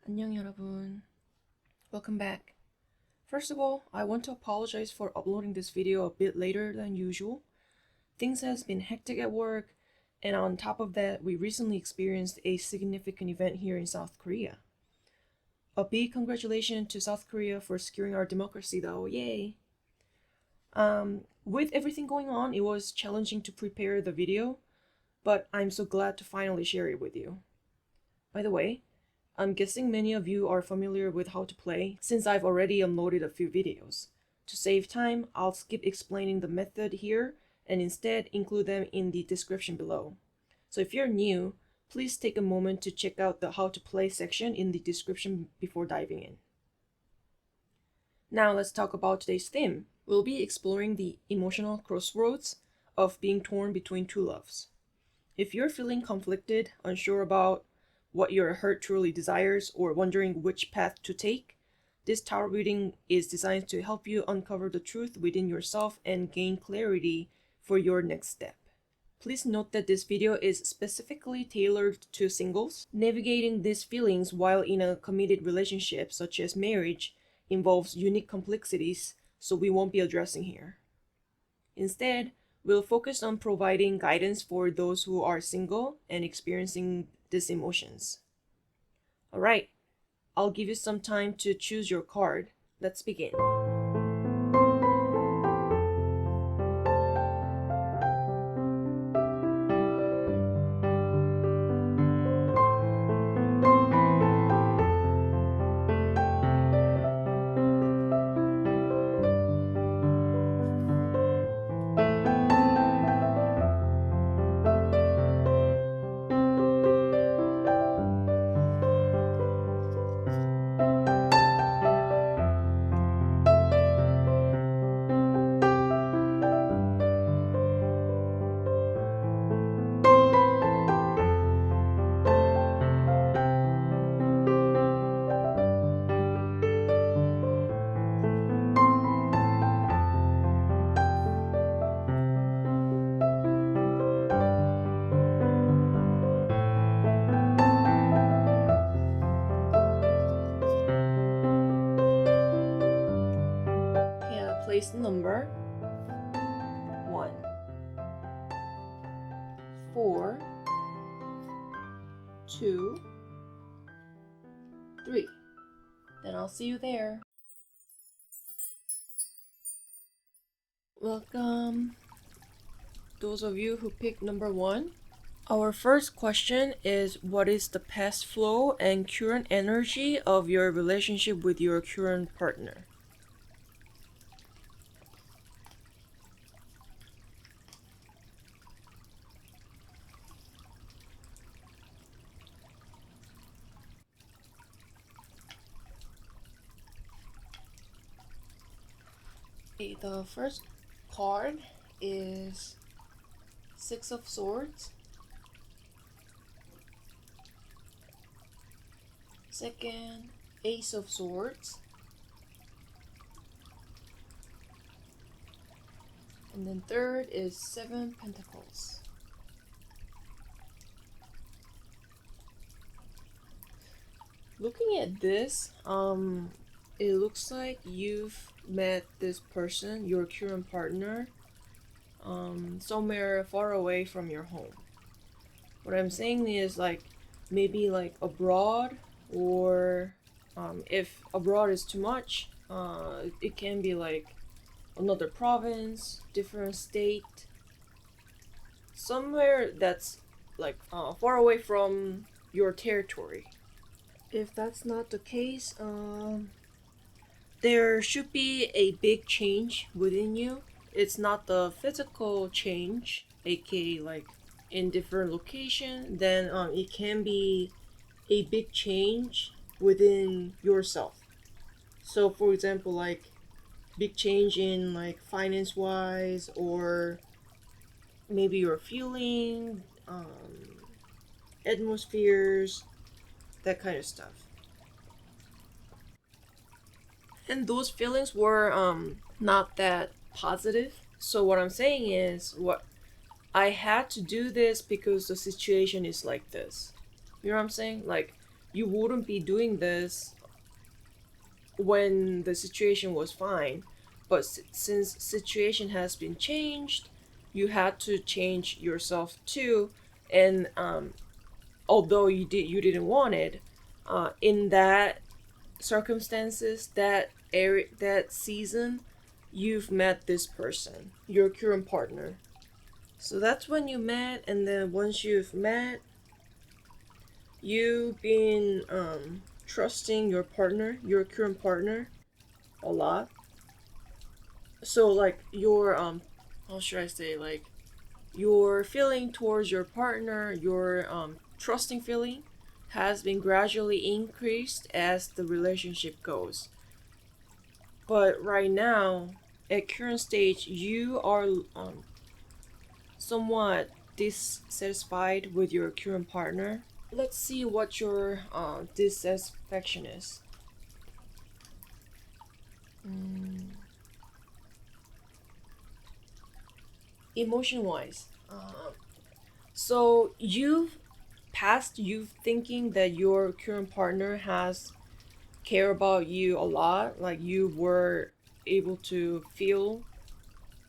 안녕 여러분. Welcome back. First of all, I want to apologize for uploading this video a bit later than usual. Things has been hectic at work, and on top of that, we recently experienced a significant event here in South Korea. A big congratulations to South Korea for securing our democracy though, yay! With everything going on, it was challenging to prepare the video, but I'm so glad to finally share it with you. By the way, I'm guessing many of you are familiar with how to play since I've already uploaded a few videos. To save time, I'll skip explaining the method here and instead include them in the description below. So if you're new, please take a moment to check out the how to play section in the description before diving in. Now let's talk about today's theme. We'll be exploring the emotional crossroads of being torn between two loves. If you're feeling conflicted, unsure about what your heart truly desires, or wondering which path to take, this tarot reading is designed to help you uncover the truth within yourself and gain clarity for your next step. Please note that this video is specifically tailored to singles. Navigating these feelings while in a committed relationship, such as marriage, involves unique complexities, so we won't be addressing here. Instead, we'll focus on providing guidance for those who are single and experiencing these emotions. Alright, I'll give you some time to choose your card. Let's begin. Place the number 1, 4, 2, 3. Then I'll see you there. Welcome, those of you who picked number 1. Our first question is, what is the past flow and current energy of your relationship with your current partner? Okay, the first card is Six of Swords. Second, Ace of Swords. And then third is Seven Pentacles. Looking at this, it looks like you've met this person, your current partner, somewhere far away from your home. What I'm saying is maybe abroad, or if abroad is too much, it can be another province, different state, somewhere that's far away from your territory. If that's not the case, there should be a big change within you. It's not the physical change, aka in different location, then it can be a big change within yourself. So for example, big change in finance wise, or maybe your feeling, atmospheres, that kind of stuff. And those feelings were not that positive. So what I'm saying is, I had to do this because the situation is like this. You know what I'm saying? you wouldn't be doing this when the situation was fine. But since situation has been changed, you had to change yourself too. And although you didn't want it, in that circumstances, that area, that season, you've met this person, your current partner. So that's when you met, and then once you've met, you've been trusting your partner, your current partner, a lot. So like your how should I say, like your feeling towards your partner, your trusting feeling has been gradually increased as the relationship goes. But right now, at current stage, you are somewhat dissatisfied with your current partner. Let's see what your dissatisfaction is. Mm. Emotion wise, so you've thinking that your current partner has care about you a lot, like you were able to feel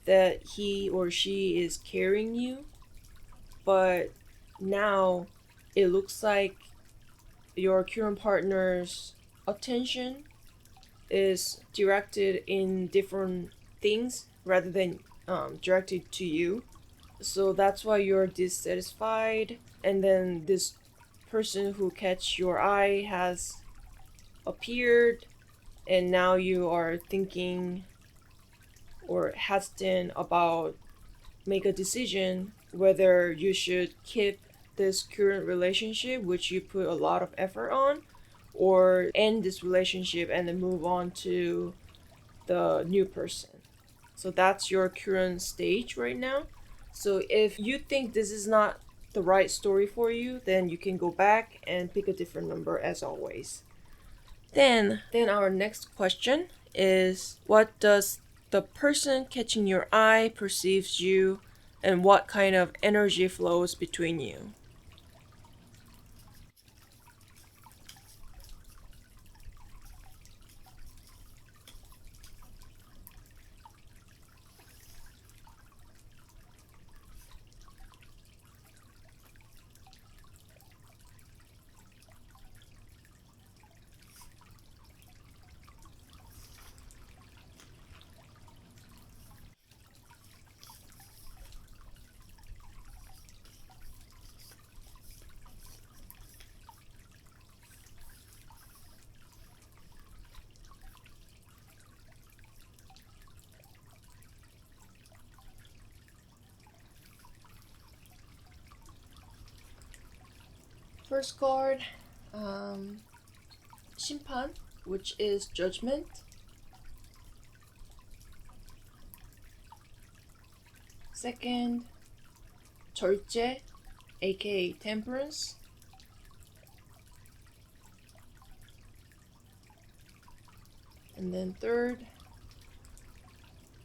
that he or she is carrying you, but now it looks like your current partner's attention is directed in different things rather than directed to you. So that's why you're dissatisfied, and then this person who catch your eye has appeared, and now you are thinking or hesitant about make a decision whether you should keep this current relationship which you put a lot of effort on, or end this relationship and then move on to the new person. So that's your current stage right now. So if you think this is not the right story for you, then you can go back and pick a different number as always. Then our next question is, what does the person catching your eye perceives you, and what kind of energy flows between you? First card, um, 심판, which is judgment. Second, 절제, aka temperance. And then third,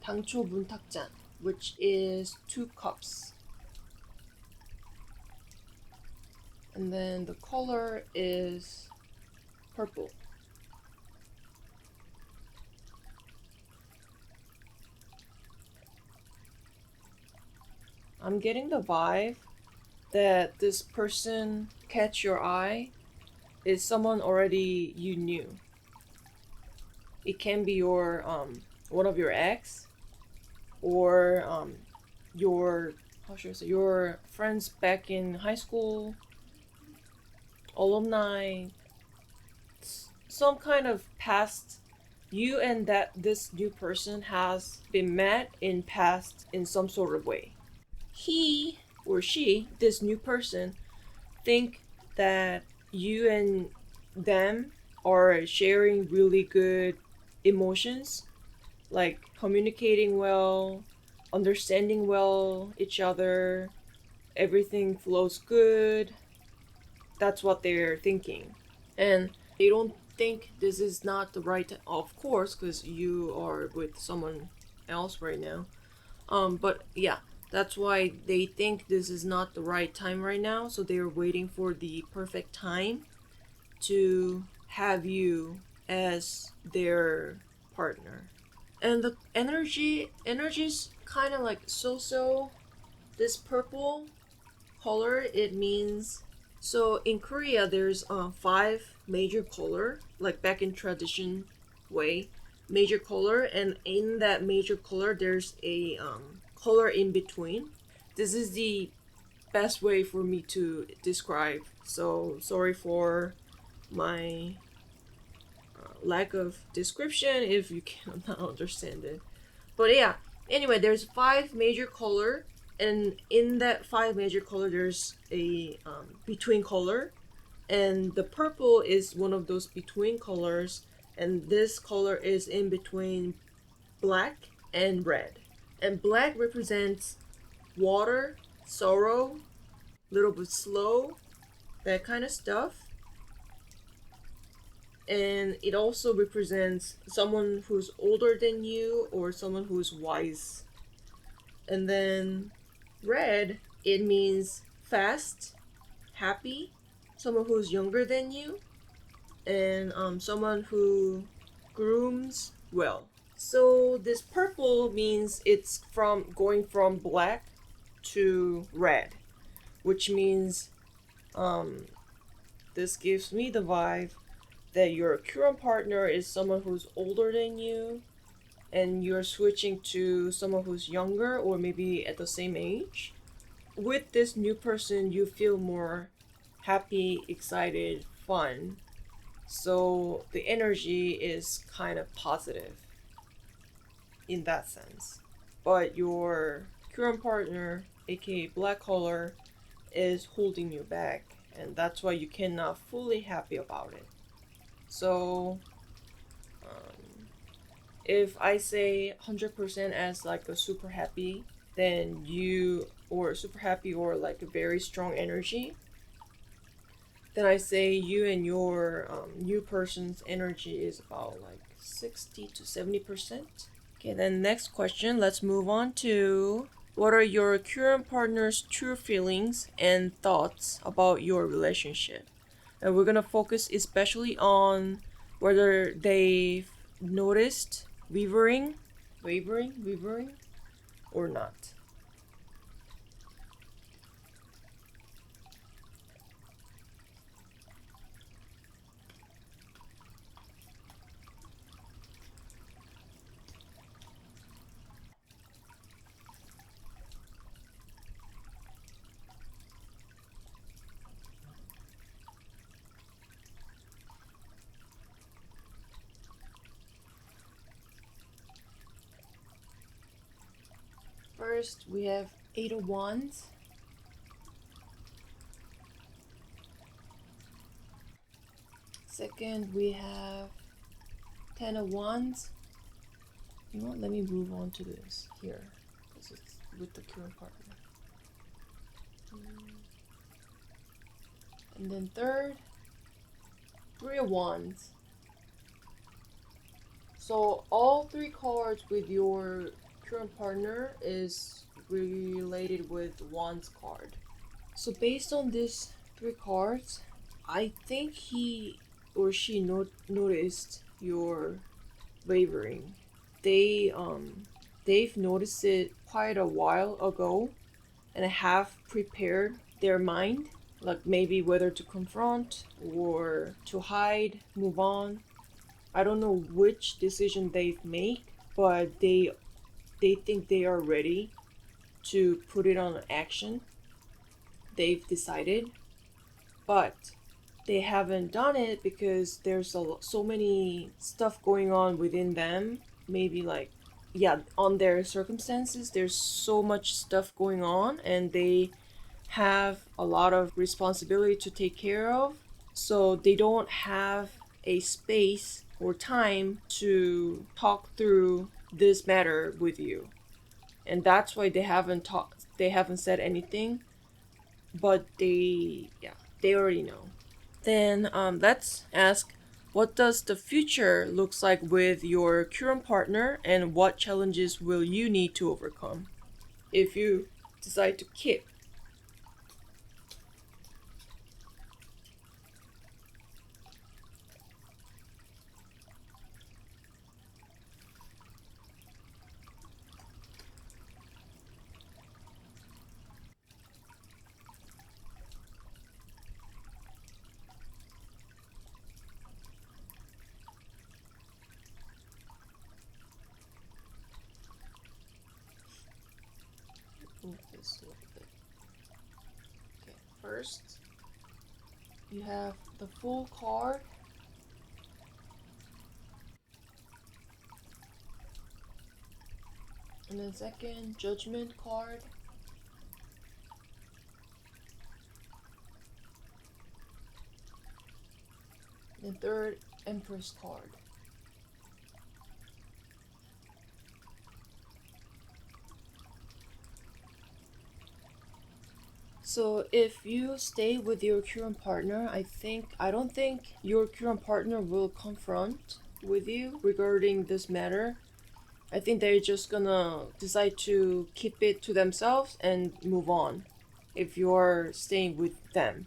당초 문탁잔, which is two cups. And then the color is purple. I'm getting the vibe that this person catch your eye is someone already you knew. It can be your one of your ex, or your, how should I say, your friends back in high school, alumni, some kind of past. You and that this new person has been met in past in some sort of way. He or she, this new person, think that you and them are sharing really good emotions, like communicating well, understanding well each other, everything flows good. That's what they're thinking. And they don't think this is not the right, of course, because you are with someone else right now. But yeah, that's why they think this is not the right time right now, so they're waiting for the perfect time to have you as their partner. And the energy's kind of like so. This purple color, it means, so in Korea there's five major color, like back in tradition way, major color, and in that major color there's a color in between. This is the best way for me to describe, so sorry for my lack of description if you cannot understand it. But yeah, anyway, there's five major color, and in that five major color, there's a between color, and the purple is one of those between colors, and this color is in between black and red. And black represents water, sorrow, little bit slow, that kind of stuff. And it also represents someone who's older than you or someone who's wise. And then red, it means fast, happy, someone who's younger than you, and someone who grooms well. So this purple means it's from going from black to red, which means this gives me the vibe that your current partner is someone who's older than you, and you're switching to someone who's younger or maybe at the same age. With this new person, you feel more happy, excited, fun. So the energy is kind of positive in that sense. But your current partner, aka black color, is holding you back, and that's why you cannot fully happy about it. So if I say 100% as like a super happy, then you, or super happy or like a very strong energy, then I say you and your new person's energy is about like 60 to 70%. Okay, then next question, let's move on to what are your current partner's true feelings and thoughts about your relationship? And we're gonna focus especially on whether they've noticed wavering, or not. First, we have Eight of Wands. Second, we have Ten of Wands. You know what? Let me move on to this here, because it's with the current partner. And then third, Three of Wands. So all three cards with your current partner is related with Wands card. So based on these three cards, I think he or she noticed your wavering. They've noticed it quite a while ago and have prepared their mind, like maybe whether to confront or to hide, move on. I don't know which decision they've made, but they think they are ready to put it on action. They've decided, but they haven't done it because there's so many stuff going on within them. Maybe like, yeah, on their circumstances, there's so much stuff going on, and they have a lot of responsibility to take care of. So they don't have a space or time to talk through this matter with you. And that's why they haven't said anything, but they already know. Then let's ask, what does the future looks like with your current partner, and what challenges will you need to overcome if you decide to keep? First, you have the Fool card. And then second, Judgment card. And third, Empress card. So if you stay with your current partner, I don't think your current partner will confront with you regarding this matter. I think they're just gonna decide to keep it to themselves and move on if you're staying with them.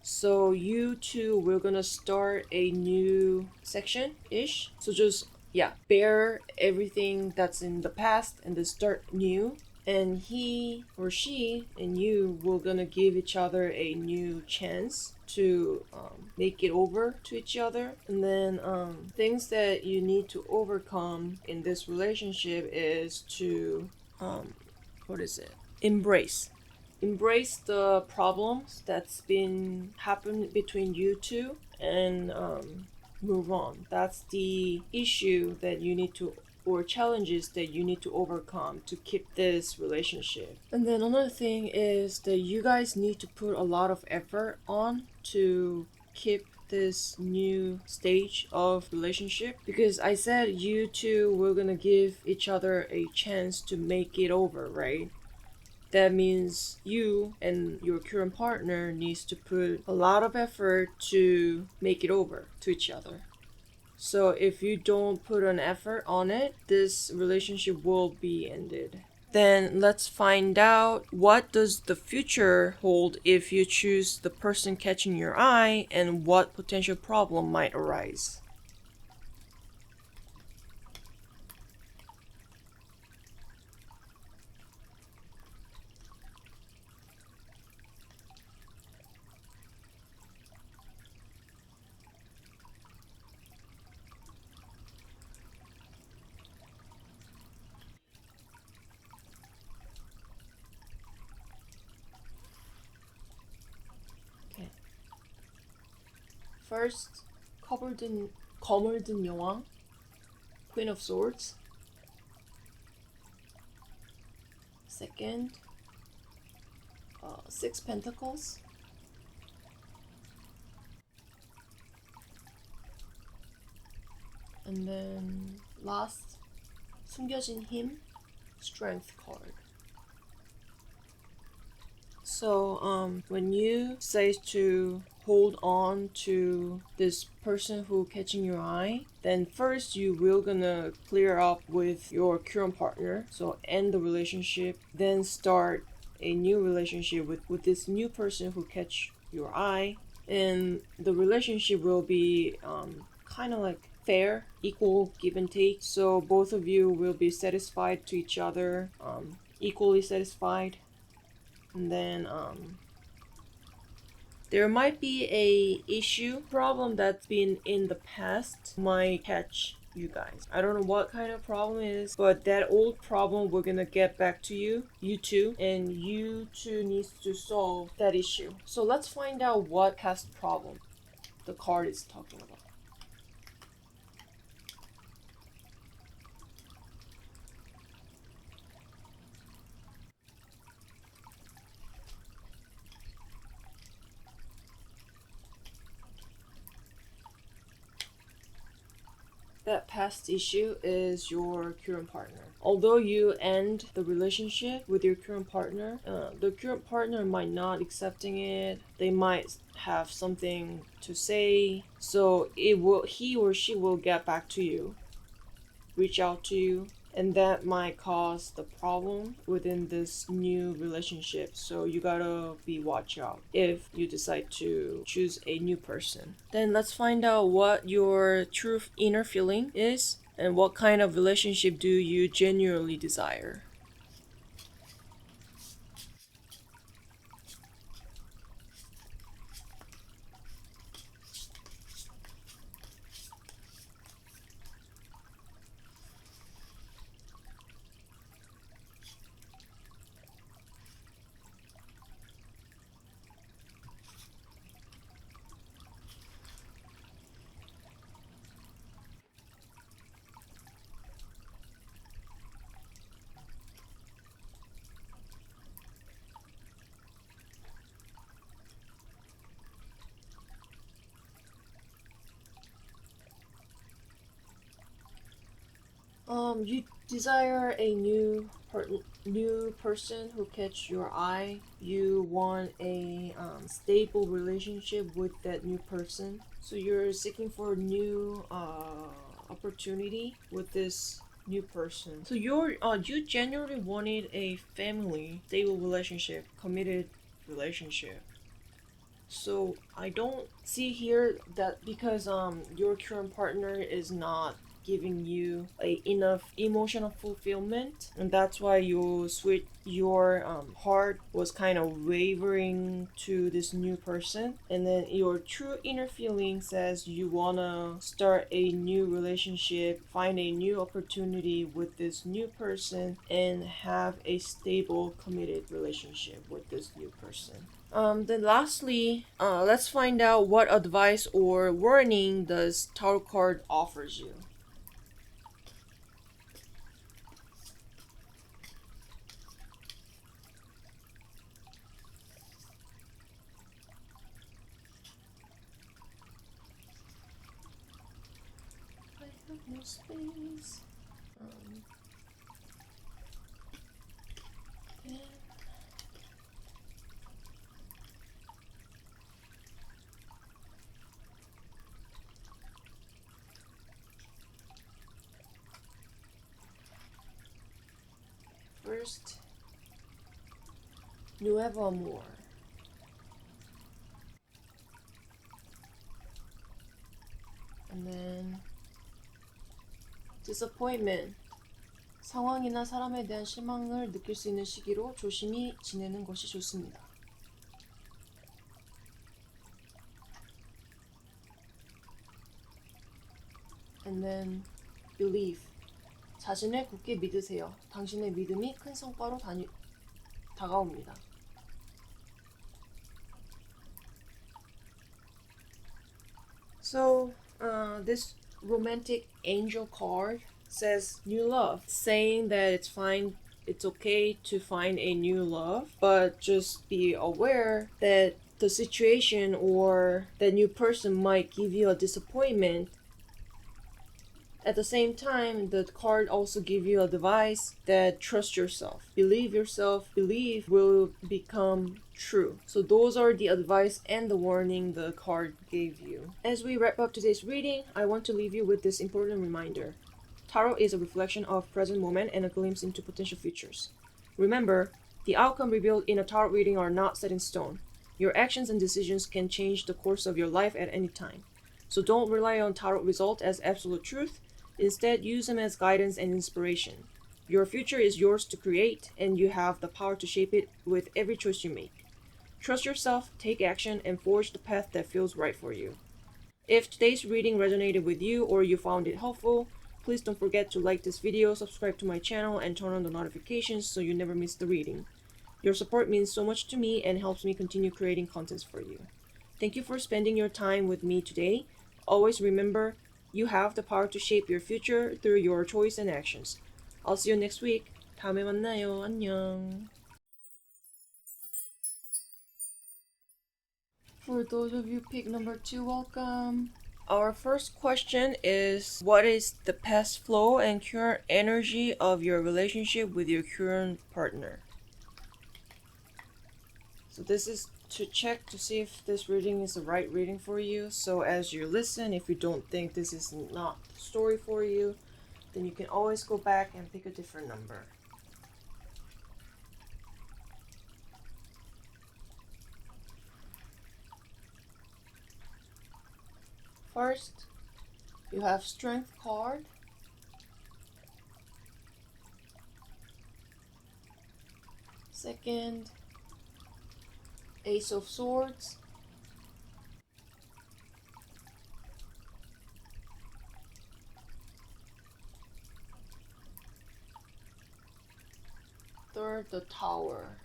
So you two, we're gonna start a new section-ish. So just, yeah, bear everything that's in the past and then start new. And he or she and you will gonna give each other a new chance to make it over to each other. And then things that you need to overcome in this relationship is to what is it? Embrace the problems that's been happened between you two and move on. That's the issue that you need to, or challenges that you need to overcome to keep this relationship. And then another thing is that you guys need to put a lot of effort on to keep this new stage of relationship, because I said you two were gonna give each other a chance to make it over, right? That means you and your current partner needs to put a lot of effort to make it over to each other. So if you don't put an effort on it, this relationship will be ended. Then let's find out, what does the future hold if you choose the person catching your eye, and what potential problem might arise. Okay. First, 거물든 여왕, Queen of Swords. Second, Six Pentacles. And then last, 숨겨진 힘, Strength card. So when you say to hold on to this person who catching your eye, then first you will gonna clear up with your current partner, so end the relationship, then start a new relationship with this new person who catch your eye, and the relationship will be kind of like fair, equal, give and take, so both of you will be satisfied to each other, equally satisfied. And then there might be a problem that's been in the past might catch you guys. I don't know what kind of problem it is, but that old problem, we're gonna get back to you two, and you two needs to solve that issue. So let's find out what past problem the card is talking about. That past issue is your current partner. Although you end the relationship with your current partner, the current partner might not accepting it. They might have something to say, so he or she will get back to you, reach out to you, and that might cause the problem within this new relationship. So you gotta be watch out if you decide to choose a new person. Then let's find out what your true inner feeling is, and what kind of relationship do you genuinely desire. You desire a new person who catch your eye. You want a stable relationship with that new person. So you're seeking for a new opportunity with this new person. So you genuinely wanted a family, stable relationship, committed relationship. So I don't see here that because your current partner is not giving you enough emotional fulfillment, and that's why your heart was kind of wavering to this new person, and then your true inner feeling says you wanna start a new relationship, find a new opportunity with this new person, and have a stable committed relationship with this new person. Then lastly, let's find out what advice or warning does tarot card offers you. I have no space. And first, Nuevo Amor. And then, Disappointment. 상황이나 사람에 대한 실망을 느낄 수 있는 시기로 조심히 지내는 것이 좋습니다. And then, Belief. 자신을 굳게 믿으세요. 당신의 믿음이 큰 성과로 다가옵니다. So, this romantic angel card says new love, saying that it's fine, it's okay to find a new love, but just be aware that the situation or the new person might give you a disappointment. At the same time, the card also gives you a advice that trust yourself. Believe will become true. So those are the advice and the warning the card gave you. As we wrap up today's reading, I want to leave you with this important reminder. Tarot is a reflection of present moment and a glimpse into potential futures. Remember, the outcome revealed in a tarot reading are not set in stone. Your actions and decisions can change the course of your life at any time. So don't rely on tarot results as absolute truth. Instead, use them as guidance and inspiration. Your future is yours to create, and you have the power to shape it with every choice you make. Trust yourself, take action, and forge the path that feels right for you. If today's reading resonated with you or you found it helpful, please don't forget to like this video, subscribe to my channel, and turn on the notifications so you never miss the reading. Your support means so much to me and helps me continue creating contents for you. Thank you for spending your time with me today. Always remember, you have the power to shape your future through your choice and actions. I'll see you next week. 다음에 만나요. 안녕. For those of you pick number 2, welcome. Our first question is, what is the past flow and current energy of your relationship with your current partner? So this is to check to see if this reading is the right reading for you. So as you listen, if you don't think this is not the story for you, then you can always go back and pick a different number. First, you have Strength card. Second, Ace of Swords. Third, the Tower.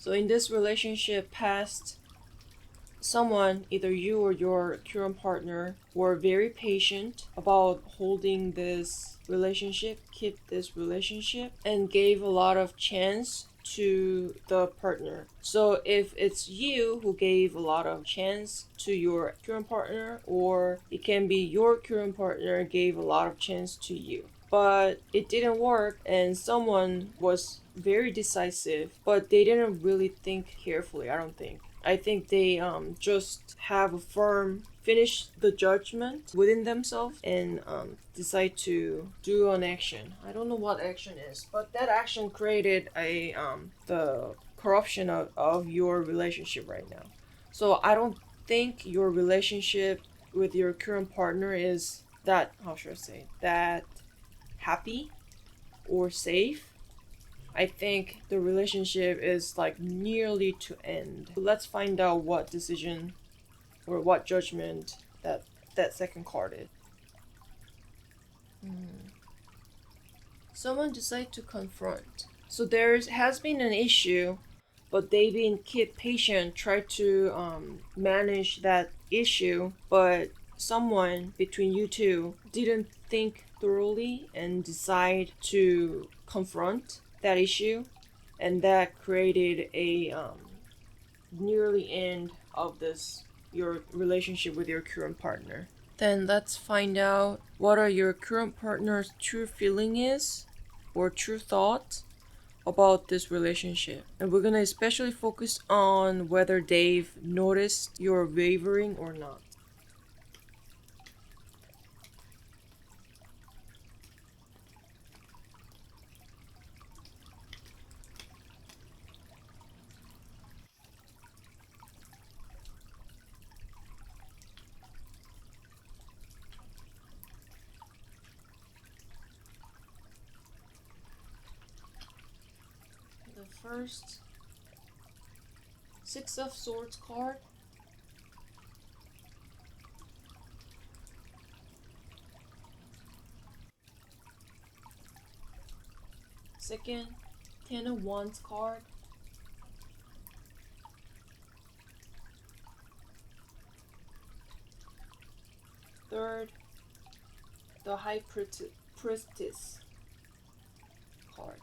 So in this relationship past, someone, either you or your current partner, were very patient about holding this relationship, keep this relationship, and gave a lot of chance to the partner. So if it's you who gave a lot of chance to your current partner, or it can be your current partner gave a lot of chance to you, but it didn't work and someone was very decisive, but they didn't really think carefully. I think they just have a firm finish the judgment within themselves and decide to do an action. I don't know what action is, but that action created a the corruption of your relationship right now. So I don't think your relationship with your current partner is that, how should I say, that happy or safe. I think the relationship is like nearly to end. Let's find out what decision or what judgment that second card is. Someone decide to confront. So there has been an issue, but they've been keep patient, try to manage that issue, but someone between you two didn't think thoroughly and decide to confront that issue, and that created a nearly end of this your relationship with your current partner. Then let's find out what are your current partner's true feeling is or true thought about this relationship. And we're gonna especially focus on whether they've noticed your wavering or not. The first Six of Swords card. Second, Ten of Wands card. Third, the High Priestess card.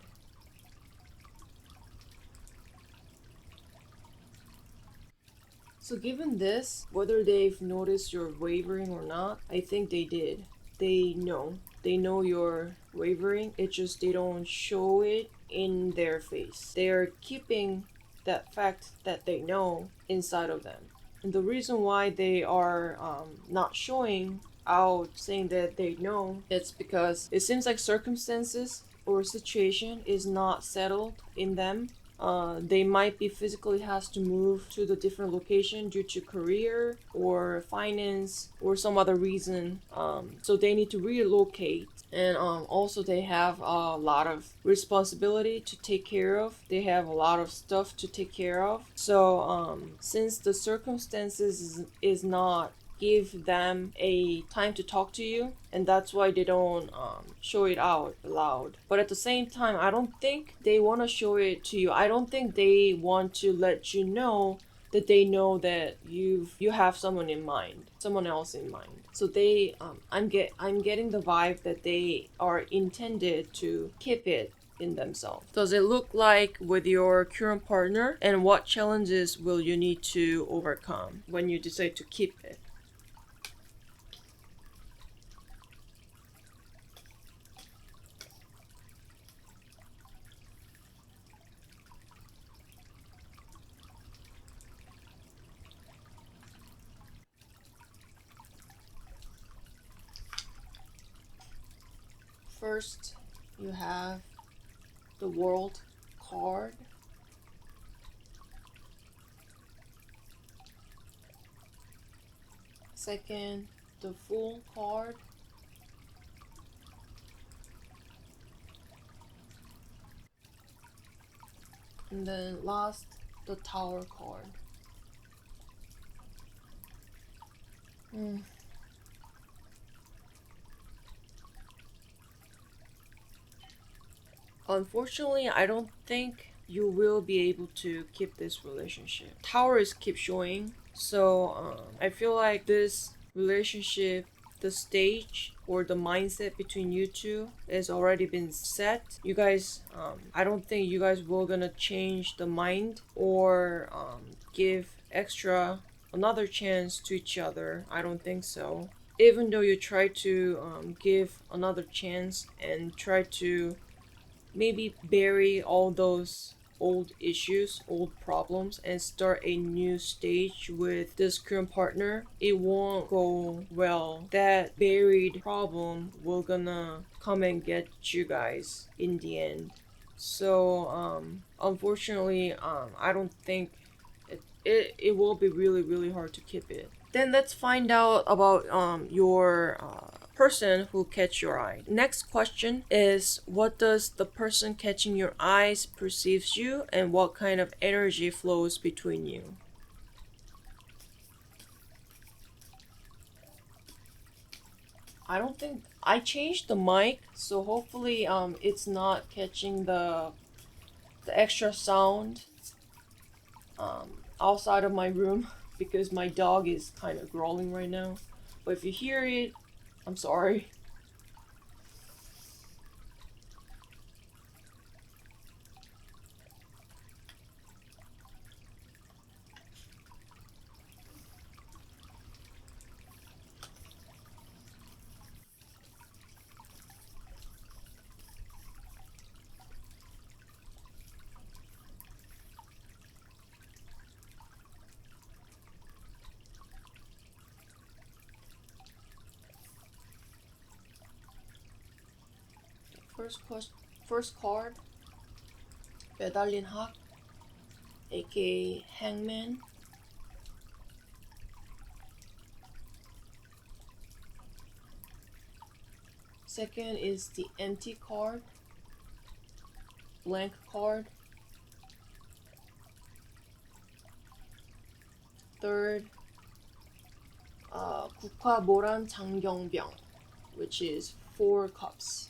So given this, whether they've noticed your wavering or not, I think they did. They know. They know you're wavering. It's just they don't show it in their face. They are keeping that fact that they know inside of them. And the reason why they are not showing out saying that they know, it's because it seems like circumstances or situation is not settled in them. They might be physically has to move to the different location due to career or finance or some other reason. So they need to relocate, and also they have a lot of responsibility to take care of. They have a lot of stuff to take care of. So since the circumstances is not give them a time to talk to you, and that's why they don't show it out loud. But at the same time, I don't think they want to show it to you. I don't think they want to let you know that they know that you have someone in mind, someone else in mind. So they I'm getting the vibe that they are intended to keep it in themselves. Does it look like with your current partner, and what challenges will you need to overcome when you decide to keep it? First, you have the World card. Second, the Fool card. And then last, the Tower card. Unfortunately, I don't think you will be able to keep this relationship. Towers keep showing, so I feel like this relationship, the stage or the mindset between you two is already been set. You guys, I don't think you guys will gonna change the mind or give extra another chance to each other. I don't think so. Even though you try to give another chance and try to maybe bury all those old issues, old problems, and start a new stage with this current partner, it won't go well. That buried problem will gonna come and get you guys in the end. So unfortunately, I don't think it will be really really hard to keep it. Then let's find out about your person who catch your eye. Next question is, what does the person catching your eyes perceives you, and what kind of energy flows between you? I don't think I changed the mic, so hopefully it's not catching the extra sound outside of my room because my dog is kind of growling right now. But if you hear it, I'm sorry. First card, 매달린 학, aka Hangman. Second is the empty card, blank card. Third, 국화모란 장경병, which is 4 cups.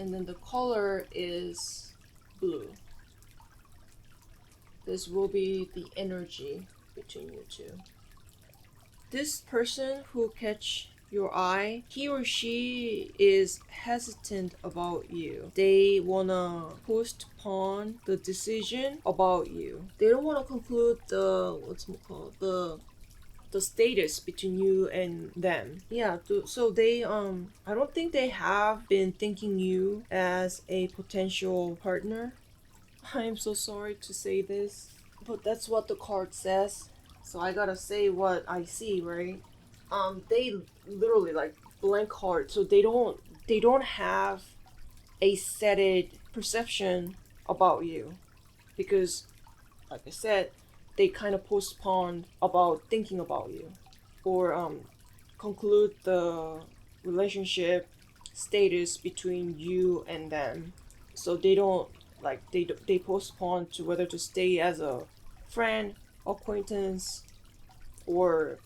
And then the color is blue. This will be the energy between you two. This person who catch your eye, he or she is hesitant about you. They wanna postpone the decision about you. They don't wanna conclude the status between you and them. Yeah, so they I don't think they have been thinking you as a potential partner. I am so sorry to say this, but that's what the card says. So I gotta say what I see, right? They literally like blank card, so they don't have a setted perception about you because, like I said, they kind of postponed about thinking about you or conclude the relationship status between you and them. So they don't like they postpone to whether to stay as a friend, acquaintance, or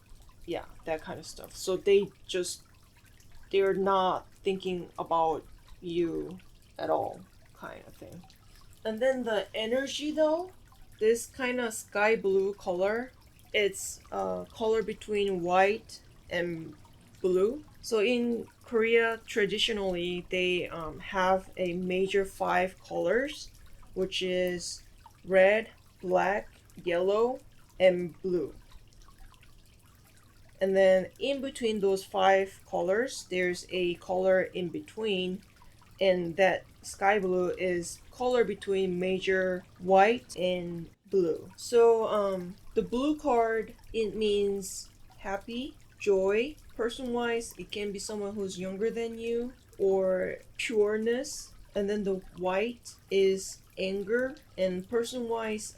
yeah, that kind of stuff. So they're not thinking about you at all, kind of thing. And then the energy though, this kind of sky blue color, it's a color between white and blue. So in Korea, traditionally, they have a major 5 colors, which is red, black, yellow, and blue. And then in between those 5 colors, there's a color in between, and that sky blue is color between major white and blue. So the blue card, it means happy, joy. Person wise, it can be someone who's younger than you or pureness. And then the white is anger, and person wise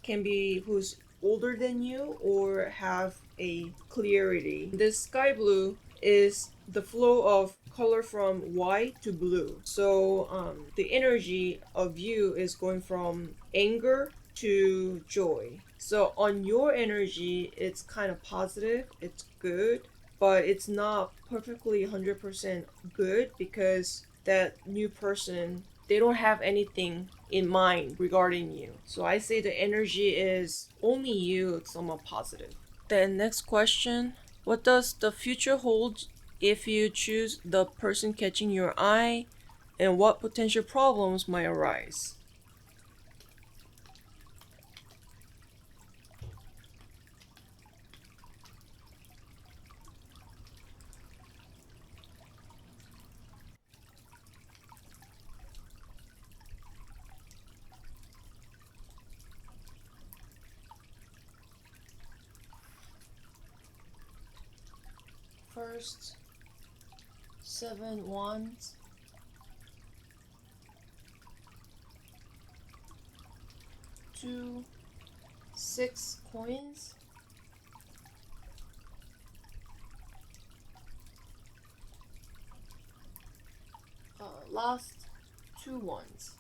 can be who's older than you or have a clarity. This sky blue is the flow of color from white to blue. So the energy of you is going from anger to joy. So on your energy, it's kind of positive, it's good, but it's not perfectly 100% good because that new person, they don't have anything in mind regarding you. So I say the energy is only you, it's somewhat positive. Then next question. What does the future hold if you choose the person catching your eye, and what potential problems might arise? First, 7 wands. 2, 6 coins. Last 2 ones.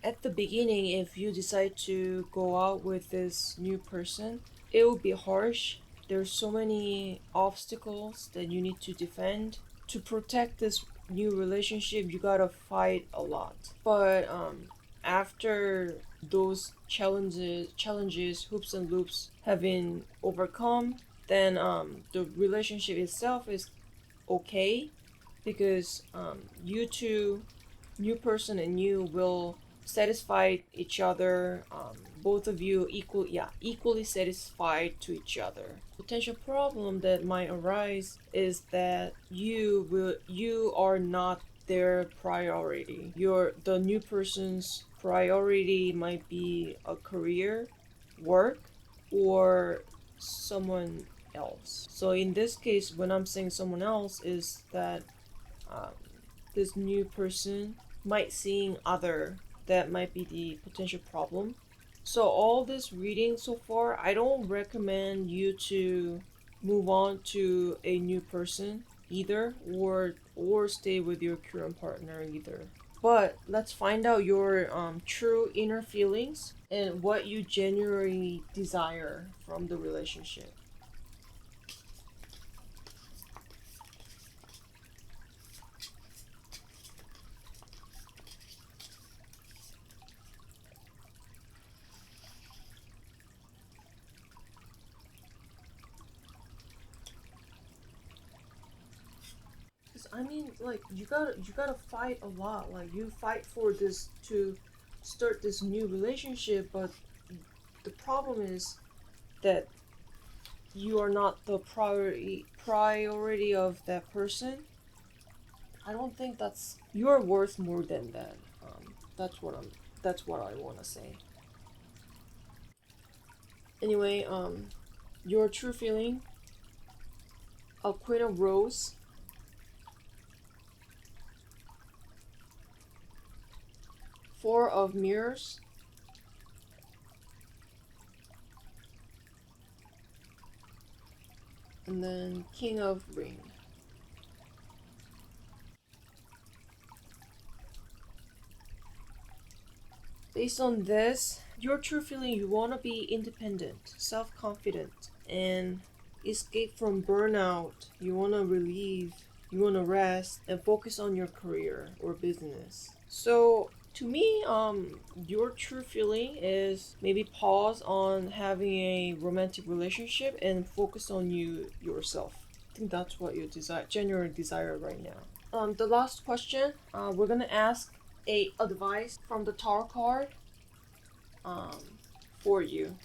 At the beginning, if you decide to go out with this new person, it will be harsh. There's so many obstacles that you need to defend. To protect this new relationship, you gotta fight a lot. But after those challenges, hoops and loops have been overcome, then the relationship itself is okay, because you two, new person and you, will satisfy each other. Both of you equally satisfied to each other. Potential problem that might arise is that you are not their priority. The new person's priority might be a career, work, or someone else. So in this case, when I'm saying someone else, is that um, this new person might seeing other. That might be the potential problem. So all this reading so far, I don't recommend you to move on to a new person either, or stay with your current partner either. But let's find out your true inner feelings and what you genuinely desire from the relationship. I mean, like, you gotta fight a lot. Like, you fight for this to start this new relationship, but the problem is that you are not the priority of that person. I don't think that's you're worth more than that. That's what I wanna say. Anyway, your true feeling, a Queen of Rose, 4 of Mirrors, and then King of Ring. Based on this, your true feeling, you want to be independent, self confident, and escape from burnout. You want to relieve, you want to rest, and focus on your career or business. So, to me, your true feeling is maybe pause on having a romantic relationship and focus on yourself. I think that's what you desire, genuine desire right now. The last question, we're gonna ask a advice from the tarot card, um, for you.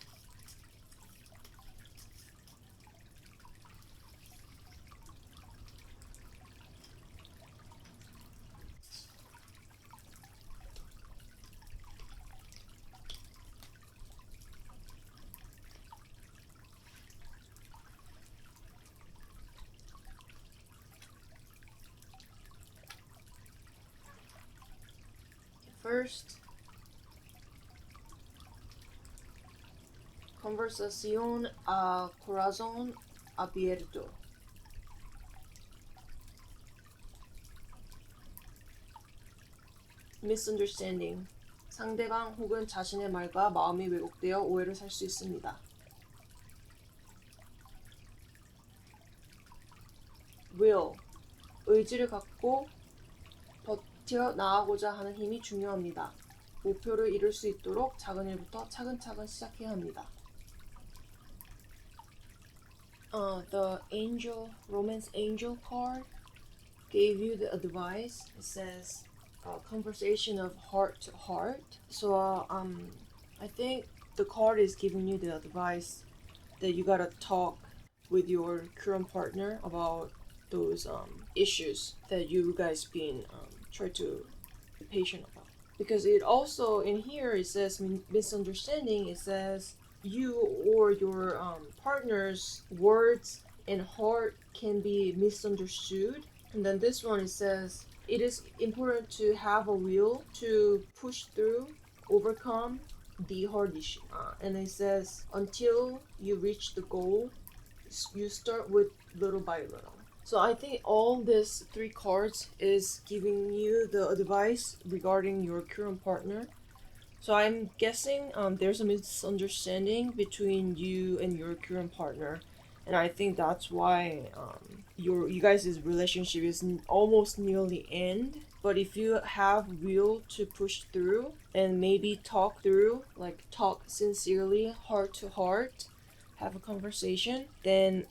First, conversación a corazón abierto. Misunderstanding. 상대방 혹은 자신의 말과 마음이 왜곡되어 오해를 살 수 있습니다. Will. 의지를 갖고 버텨 나가고자 하는 힘이 중요합니다. 목표를 이룰 수 있도록 작은 일부터 차근차근 시작해야 합니다. The romance angel card gave you the advice. It says conversation of heart to heart. So I think the card is giving you the advice that you gotta talk with your current partner about those issues that you guys been try to be patient about. Because it also in here it says misunderstanding. It says you or your partner's words and heart can be misunderstood. And then this one it says it is important to have a will to push through, overcome the hard issue. And it says until you reach the goal, you start with little by little. So I think all these three cards is giving you the advice regarding your current partner. So I'm guessing there's a misunderstanding between you and your current partner, and I think that's why you guys' relationship is almost nearly end. But if you have will to push through and maybe talk through, like talk sincerely, heart to heart, have a conversation, then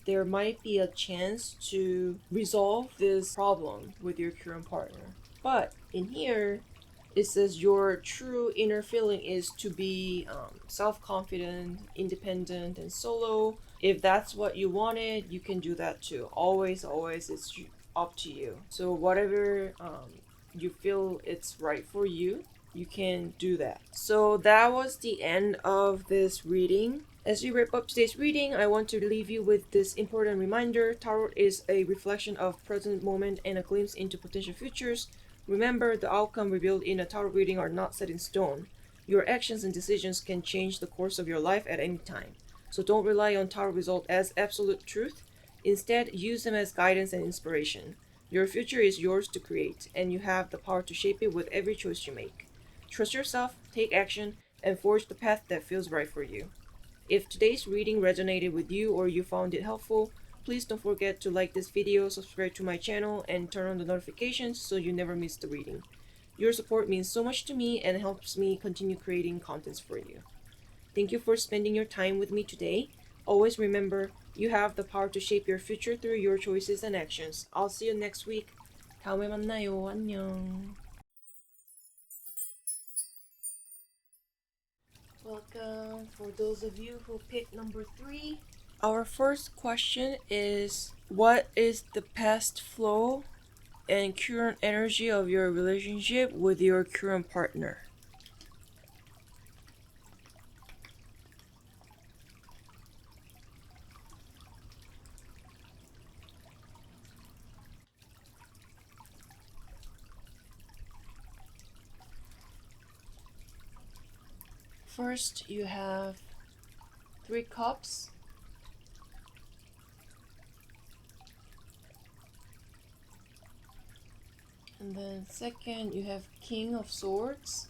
there might be a chance to resolve this problem with your current partner. But in here, it says your true inner feeling is to be self-confident, independent, and solo. If that's what you wanted, you can do that too. Always, it's up to you. So whatever you feel it's right for you, you can do that. So that was the end of this reading. As we wrap up today's reading, I want to leave you with this important reminder. Tarot is a reflection of present moment and a glimpse into potential futures. Remember, the outcome revealed in a tarot reading are not set in stone. Your actions and decisions can change the course of your life at any time. So don't rely on tarot results as absolute truth. Instead, use them as guidance and inspiration. Your future is yours to create, and you have the power to shape it with every choice you make. Trust yourself, take action, and forge the path that feels right for you. If today's reading resonated with you or you found it helpful, please don't forget to like this video, subscribe to my channel, and turn on the notifications so you never miss the reading. Your support means so much to me and helps me continue creating contents for you. Thank you for spending your time with me today. Always remember, you have the power to shape your future through your choices and actions. I'll see you next week. 다음에 만나요. 안녕. Welcome for those of you who picked number 3. Our first question is, what is the past flow and current energy of your relationship with your current partner? First, you have 3 cups. And then second, you have King of Swords.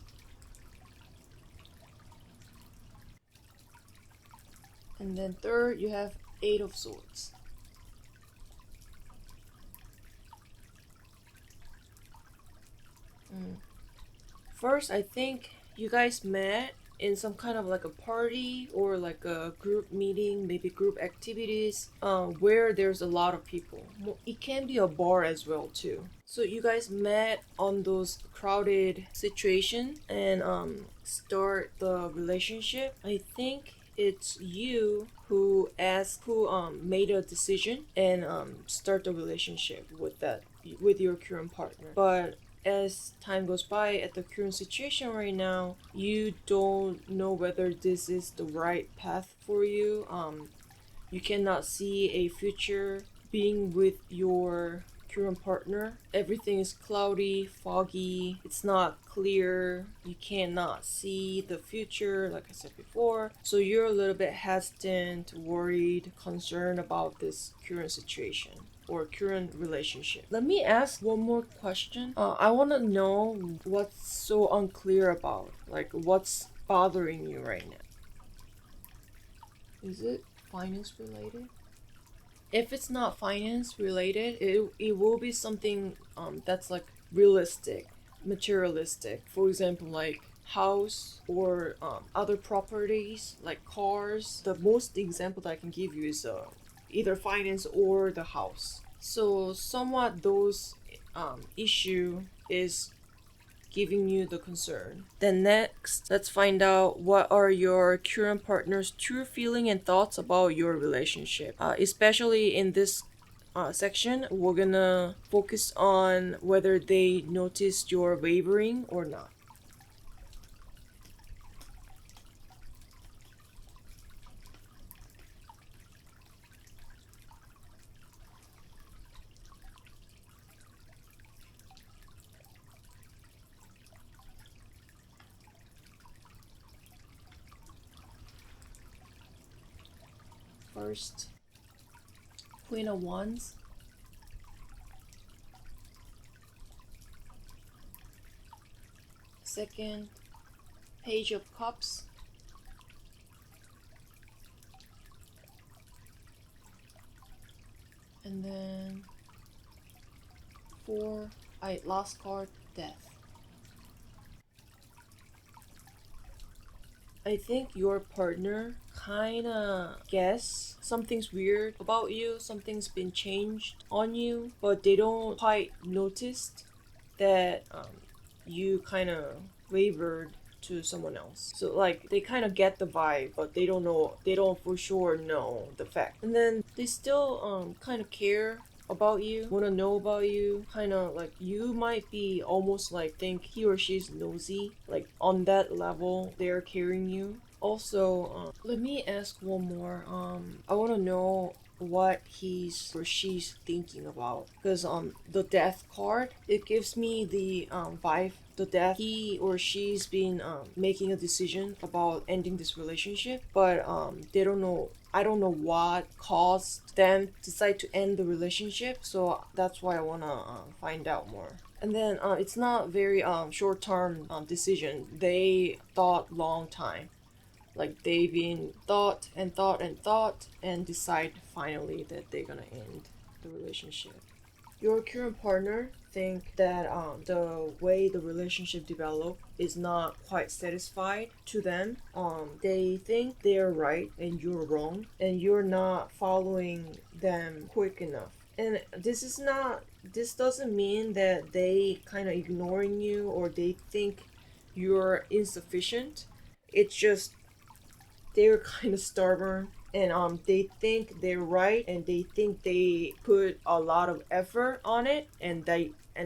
And then third, you have 8 of Swords. First, I think you guys met in some kind of like a party or like a group meeting, maybe group activities, where there's a lot of people. It can be a bar as well too. So you guys met on those crowded situation and start the relationship. I think it's you who made a decision and start the relationship with your current partner. But as time goes by at the current situation right now, you don't know whether this is the right path for you. You cannot see a future being with your current partner. Everything is cloudy, foggy, it's not clear, you cannot see the future like I said before. So you're a little bit hesitant, worried, concerned about this current situation or current relationship. Let me ask one more question. I want to know what's so unclear about, like what's bothering you right now. Is it finance related? If it's not finance related, it will be something that's like realistic. materialistic. For example, like house or other properties like cars. The most example that I can give you is either finance or the house. So somewhat those issue is giving you the concern. Then next, let's find out what are your current partner's true feeling and thoughts about your relationship. Especially in this section, we're gonna focus on whether they noticed your wavering or not. First, Queen of Wands. Second, Page of Cups. And then last card, Death. I think your partner kinda guess something's weird about you, something's been changed on you, but they don't quite notice that you kind of wavered to someone else. So like they kind of get the vibe, but they don't know. They don't for sure know the fact. And then they still kind of care about you, want to know about you. Kind of like you might be almost like think he or she's nosy. Like on that level, they're carrying you. Also, let me ask one more. I want to know what he's or she's thinking about because the death card, it gives me the vibe the death he or she's been making a decision about ending this relationship, but they don't know. I don't know what caused them to decide to end the relationship, so that's why I want to find out more. And then it's not very short term decision. They thought long time, like they've been thought and thought and thought and decide finally that they're gonna end the relationship. Your current partner think that the way the relationship developed is not quite satisfied to them. They think they're right and you're wrong, and you're not following them quick enough. And this doesn't mean that they kind of ignoring you or they think you're insufficient. It's just they're kind of stubborn, and they think they're right and they think they put a lot of effort on it, and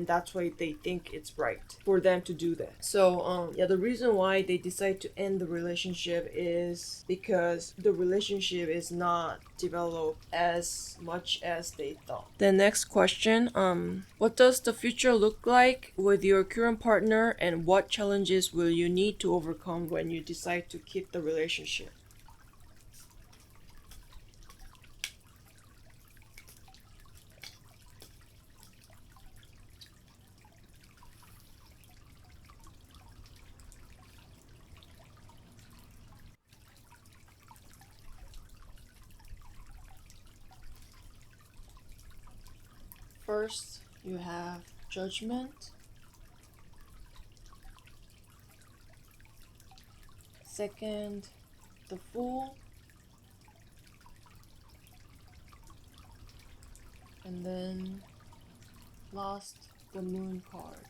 that's why they think it's right for them to do that. So yeah, the reason why they decide to end the relationship is because the relationship is not developed as much as they thought. The next question, what does the future look like with your current partner, and what challenges will you need to overcome when you decide to keep the relationship? First, you have Judgment. Second, the Fool. And then last, the Moon card.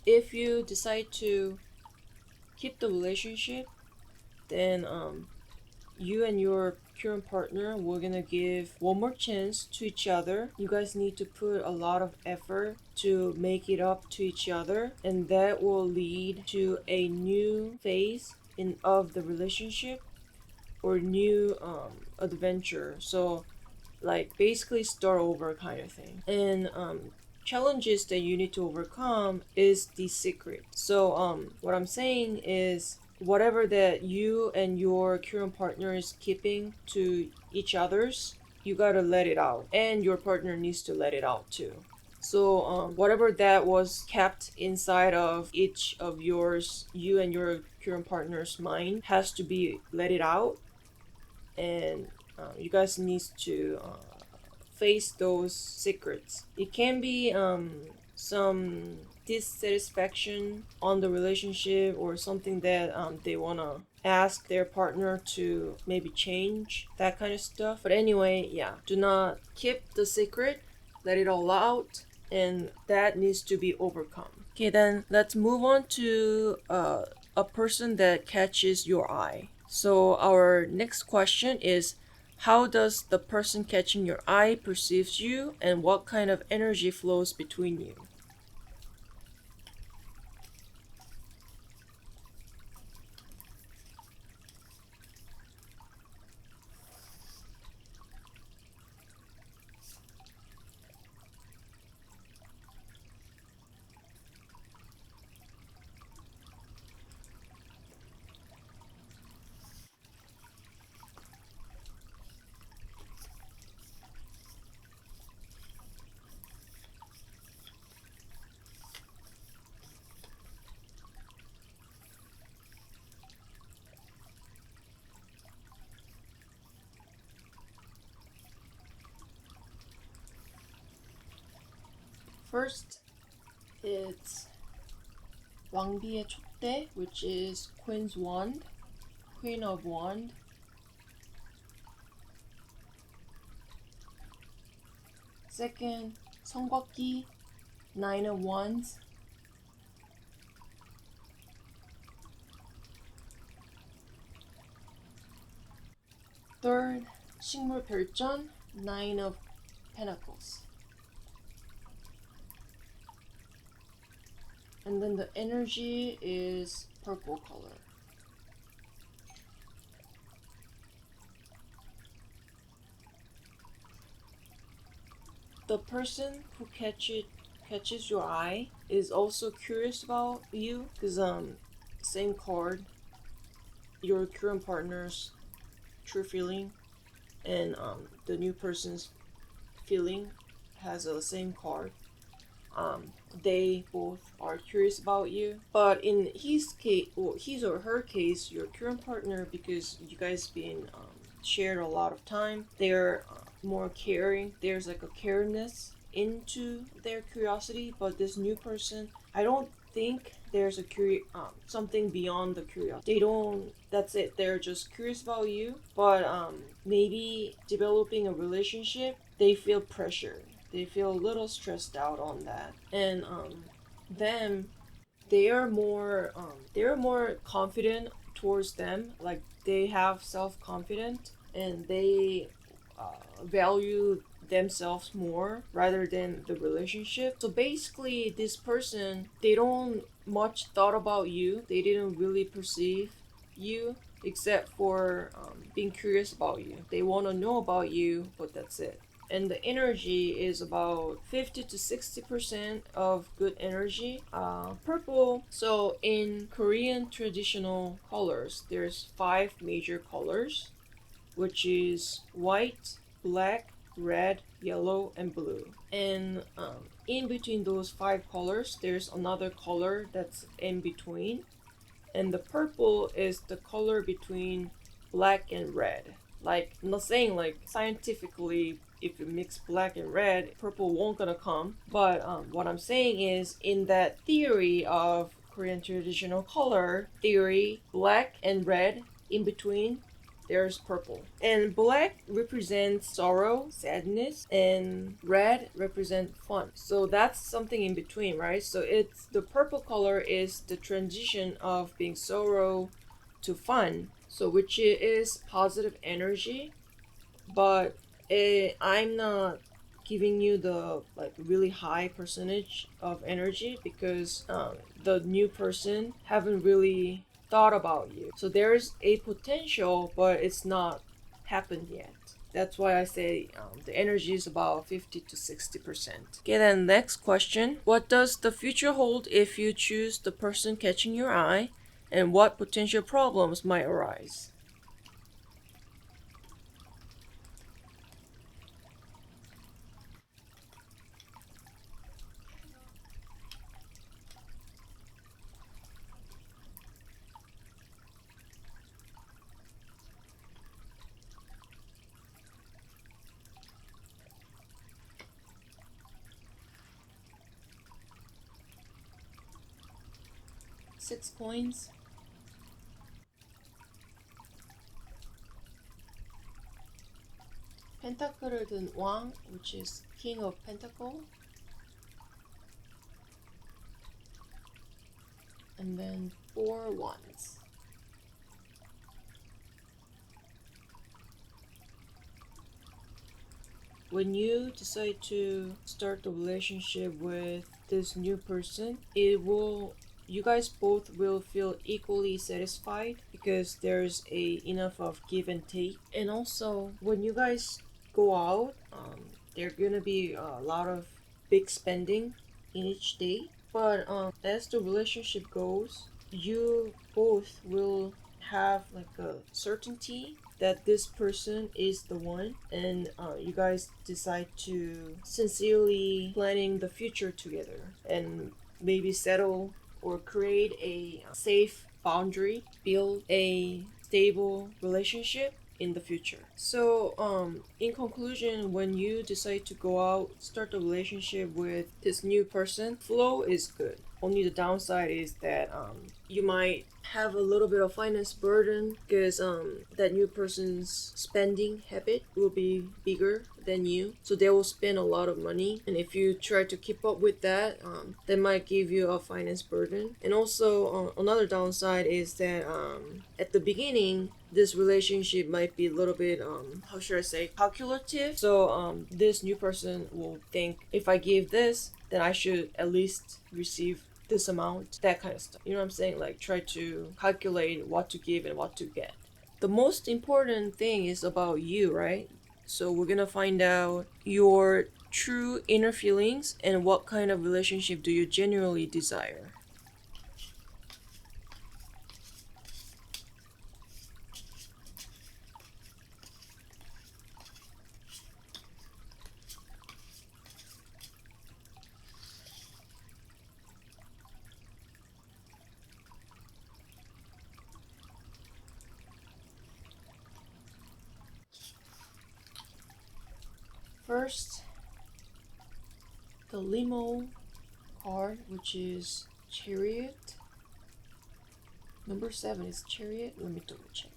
If you decide to keep the relationship, then you and your current partner, we're gonna give one more chance to each other. You guys need to put a lot of effort to make it up to each other, and that will lead to a new phase in of the relationship or new adventure. So like basically start over kind of thing. And challenges that you need to overcome is the secret. So what I'm saying is whatever that you and your current partner is keeping to each other's, you gotta let it out, and your partner needs to let it out too. So whatever that was kept inside of each of yours, you and your current partner's mind, has to be let it out, and you guys need to face those secrets. It can be some dissatisfaction on the relationship or something that they want to ask their partner to maybe change, that kind of stuff. But anyway, yeah, do not keep the secret, let it all out, and that needs to be overcome. Okay, then let's move on to a person that catches your eye. So our next question is, how does the person catching your eye perceives you, and what kind of energy flows between you? First, it's 왕비의 촛대, which is Queen's Wand, Queen of Wand. Second, 성곽기, Nine of Wands. Third, 식물 별전, Nine of Pentacles. And then the energy is purple color. The person who catches your eye is also curious about you, because same card, your current partner's true feeling and the new person's feeling has the same card. They both are curious about you, but in his case, or his or her case, your current partner, because you guys been shared a lot of time, they're more caring. There's like a cariness into their curiosity, but this new person, I don't think there's a something beyond the curiosity. They don't. That's it. They're just curious about you, but maybe developing a relationship, they feel pressure. They feel a little stressed out on that, and them, they're more confident towards them. Like they have self confidence, and they value themselves more rather than the relationship. So basically, this person, they don't much thought about you. They didn't really perceive you except for being curious about you. They want to know about you, but that's it. And the energy is about 50 to 60% of good energy. Purple. So in Korean traditional colors, there's 5 major colors, which is white, black, red, yellow, and blue. And in between those 5 colors, there's another color that's in between. And the purple is the color between black and red. Like, I'm not saying like scientifically if you mix black and red, purple won't gonna come. But what I'm saying is, in that theory of Korean traditional color theory, black and red, in between there's purple. And black represents sorrow, sadness, and red represents fun. So that's something in between, right? So it's the purple color is the transition of being sorrow to fun. So which is positive energy, but I'm not giving you the like really high percentage of energy because the new person haven't really thought about you. So there's a potential, but it's not happened yet. That's why I say the energy is about 50 to 60%. Okay, then next question. What does the future hold if you choose the person catching your eye, and what potential problems might arise? 6 coins. Pentacle를 든 왕, which is King of Pentacle. And then 4 wands. When you decide to start the relationship with this new person, you guys both will feel equally satisfied because there's enough of give and take. And also, when you guys go out, there gonna be a lot of big spending in each day. But as the relationship goes, you both will have like a certainty that this person is the one, and you guys decide to sincerely planning the future together and maybe settle or create a safe boundary, build a stable relationship in the future. So in conclusion, when you decide to go out, start a relationship with this new person, flow is good. Only the downside is that you might have a little bit of finance burden because that new person's spending habit will be bigger than you, so they will spend a lot of money, and if you try to keep up with that, that might give you a finance burden. And also another downside is that at the beginning this relationship might be a little bit how should I say, calculative. So this new person will think, if I give this, then I should at least receive this amount, that kind of stuff. You know what I'm saying? Like, try to calculate what to give and what to get. The most important thing is about you, right? So we're gonna find out your true inner feelings and what kind of relationship do you genuinely desire. First, the limo card, which is Chariot. Number 7 is Chariot. Let me double check.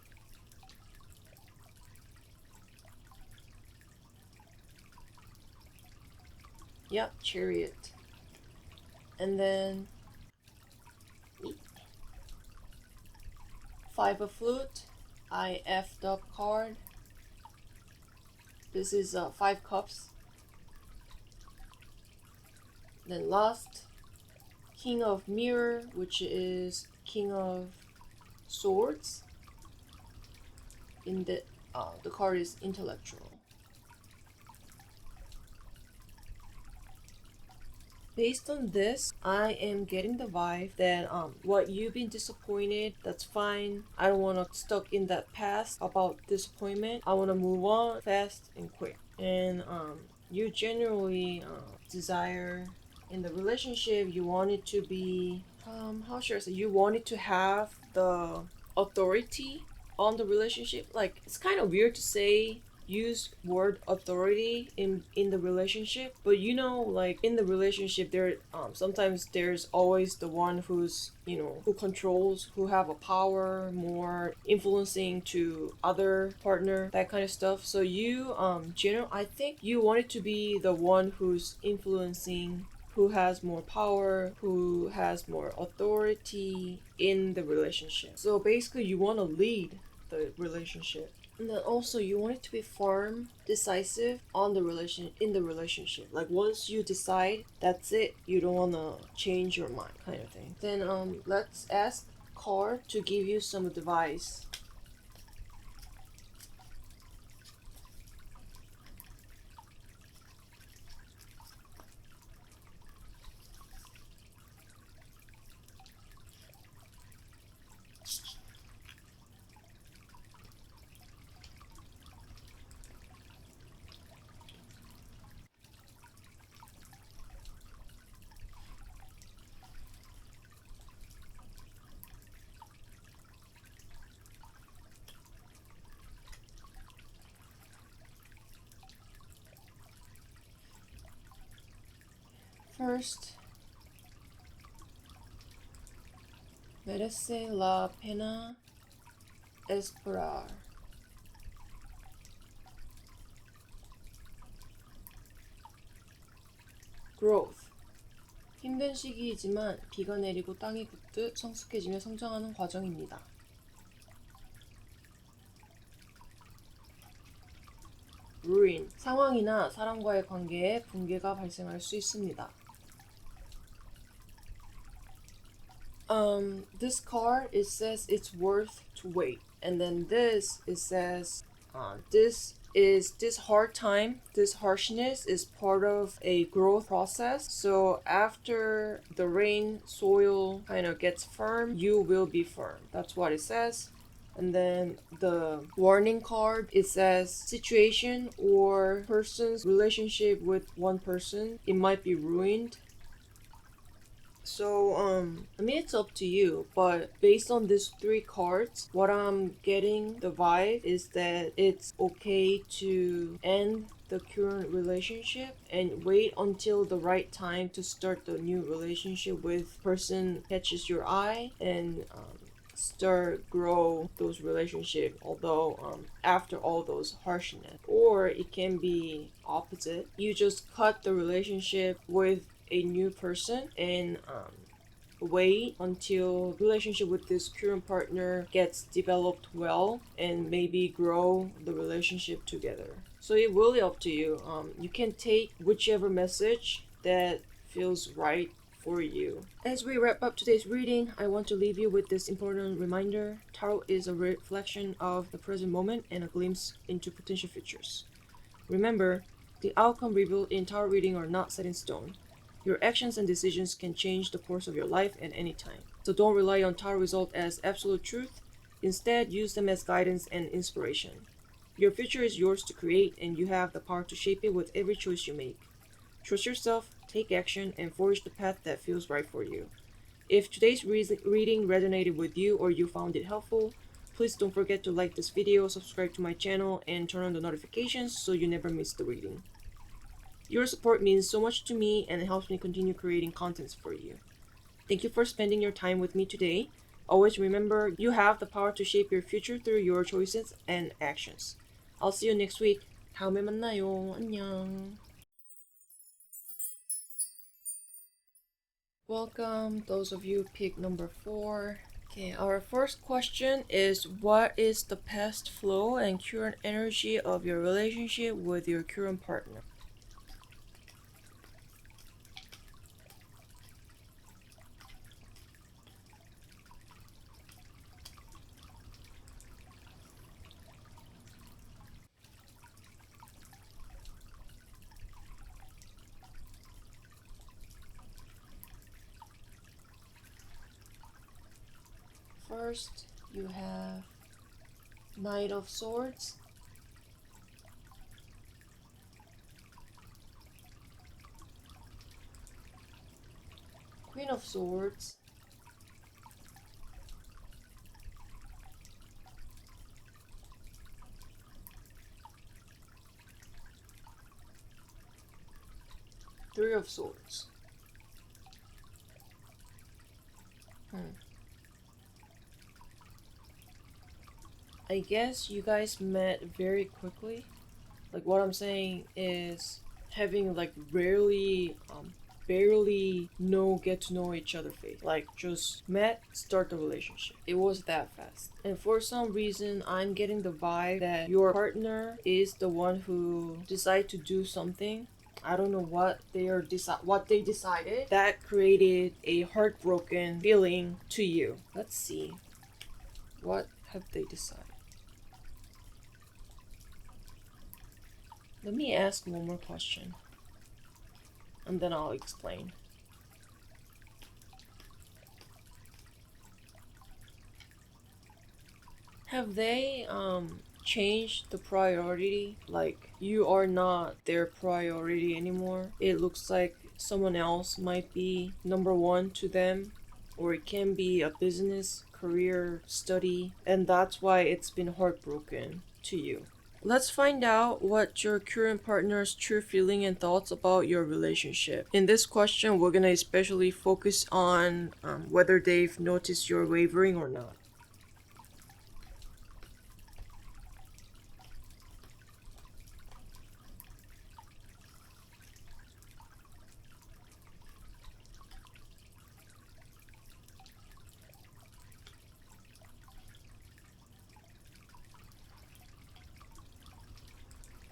Yep, Chariot. And then 5 of Flute. I effed up card. This is 5 cups. Then last, King of Mirror, which is King of Swords. In the card is Intellectual. Based on this, I am getting the vibe that what you've been disappointed, that's fine. I don't want to stuck in that past about disappointment. I want to move on fast and quick. And you generally desire in the relationship, you want it to be how should I say, you want it to have the authority on the relationship. Like, it's kind of weird to say use word authority in the relationship, but you know, like in the relationship there sometimes there's always the one who's, you know, who controls, who have a power more influencing to other partner, that kind of stuff. So you I think you want it to be the one who's influencing, who has more power, who has more authority in the relationship. So basically you want to lead the relationship. And then also you want it to be firm, decisive on the in the relationship. Like, once you decide, that's it. You don't wanna change your mind, kind of thing. Then let's ask card to give you some advice. First, Merece la pena esperar. Growth. 힘든 시기이지만 비가 내리고 땅이 굳듯 성숙해지며 성장하는 과정입니다. ruin. 상황이나 사람과의 관계에 붕괴가 발생할 수 있습니다. This card, it says it's worth to wait. And then this, it says, this hard time, this harshness is part of a growth process. So after the rain, soil kind of gets firm, you will be firm. That's what it says. And then the warning card, it says situation or person's relationship with one person, it might be ruined. So, I mean, it's up to you, but based on these three cards, what I'm getting the vibe is that it's okay to end the current relationship and wait until the right time to start the new relationship with person catches your eye and start grow those relationship, although after all those harshness. Or it can be opposite, you just cut the relationship with a new person and wait until relationship with this current partner gets developed well and maybe grow the relationship together. So it's really up to you. You can take whichever message that feels right for you. As we wrap up today's reading, I want to leave you with this important reminder. Tarot is a reflection of the present moment and a glimpse into potential futures. Remember, the outcome revealed in tarot reading are not set in stone. Your actions and decisions can change the course of your life at any time. So don't rely on tarot results as absolute truth. Instead, use them as guidance and inspiration. Your future is yours to create, and you have the power to shape it with every choice you make. Trust yourself, take action, and forge the path that feels right for you. If today's reading resonated with you or you found it helpful, please don't forget to like this video, subscribe to my channel, and turn on the notifications so you never miss the reading. Your support means so much to me and it helps me continue creating contents for you. Thank you for spending your time with me today. Always remember, you have the power to shape your future through your choices and actions. I'll see you next week. 다음에 만나요. 안녕. Welcome, those of you pick number 4. Okay, our first question is, what is the past flow and current energy of your relationship with your current partner? First, you have Knight of Swords, Queen of Swords, Three of Swords. I guess you guys met very quickly. Like, what I'm saying is having like barely get to know each other phase. Like, just met, start the relationship. It was that fast. And for some reason, I'm getting the vibe that your partner is the one who decided to do something. I don't know what they decided that created a heartbroken feeling to you. Let's see. What have they decided? Let me ask one more question, and then I'll explain. Have they changed the priority? Like, you are not their priority anymore. It looks like someone else might be number one to them, or it can be a business, career, study, and that's why it's been heartbroken to you. Let's find out what your current partner's true feeling and thoughts about your relationship. In this question, we're gonna especially focus on whether they've noticed you're wavering or not.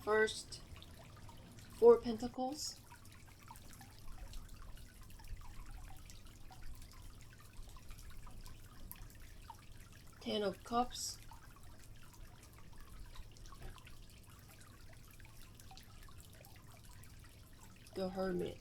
First, Four Pentacles, Ten of Cups, the Hermit.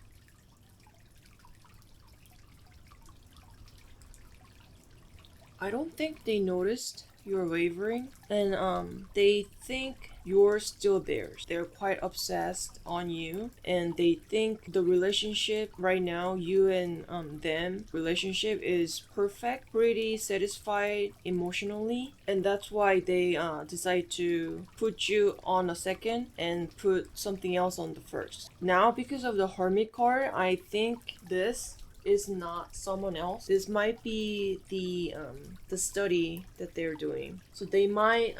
I don't think they noticed you're wavering, and they think you're still theirs. They're quite obsessed on you, and they think the relationship right now, you and them relationship, is perfect, pretty satisfied emotionally, and that's why they decide to put you on a second and put something else on the first. Now, because of the Hermit card, I think this is not someone else. This might be the study that they're doing. So they might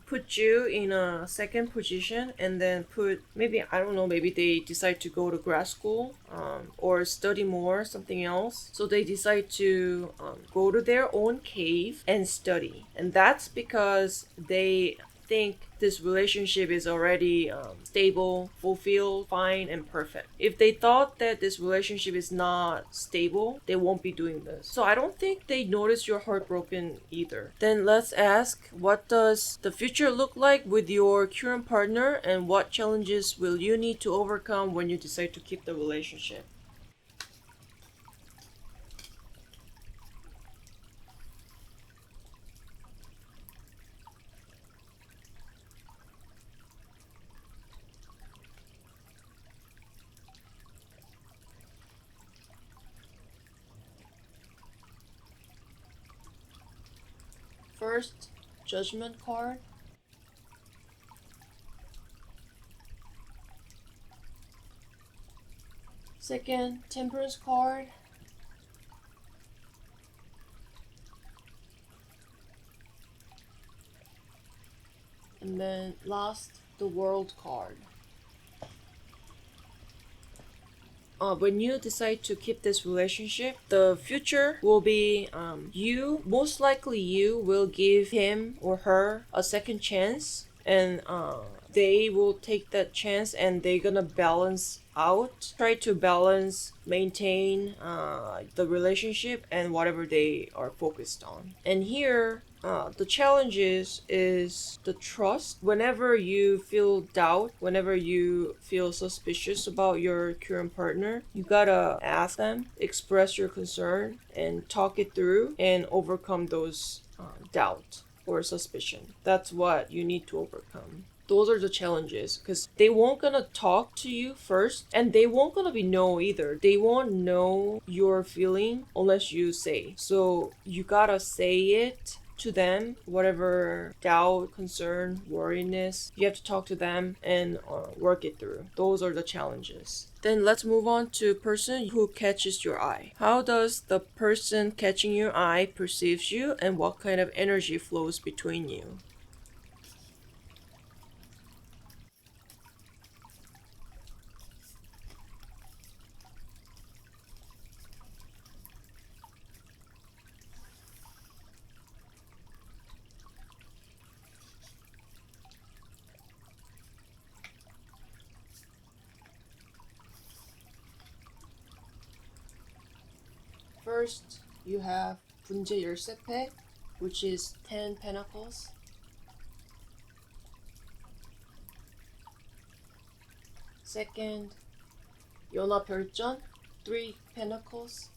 put you in a second position and then put, maybe, I don't know, maybe they decide to go to grad school or study more, something else. So they decide to go to their own cave and study. And that's because they think this relationship is already stable, fulfilled, fine, and perfect. If they thought that this relationship is not stable, they won't be doing this. So I don't think they notice you're heartbroken either. Then let's ask, what does the future look like with your current partner, and what challenges will you need to overcome when you decide to keep the relationship? First, Judgment card. Second, Temperance card. And then last, the World card. When you decide to keep this relationship, the future will be you, most likely you will give him or her a second chance, and they will take that chance and they're gonna balance out, try to balance, maintain the relationship and whatever they are focused on. And here, the challenge is the trust. Whenever you feel doubt, whenever you feel suspicious about your current partner, you gotta ask them, express your concern, and talk it through and overcome those doubt or suspicion. That's what you need to overcome. Those are the challenges, because they won't gonna talk to you first, and they won't gonna be no either. They won't know your feeling unless you say. So you gotta say it to them, whatever doubt, concern, worriness, you have to talk to them and work it through. Those are the challenges. Then let's move on to person who catches your eye. How does the person catching your eye perceives you, and what kind of energy flows between you? First, you have 분재 열쇠패, which is 10 pentacles. Second, 연화 별전, 3 pentacles.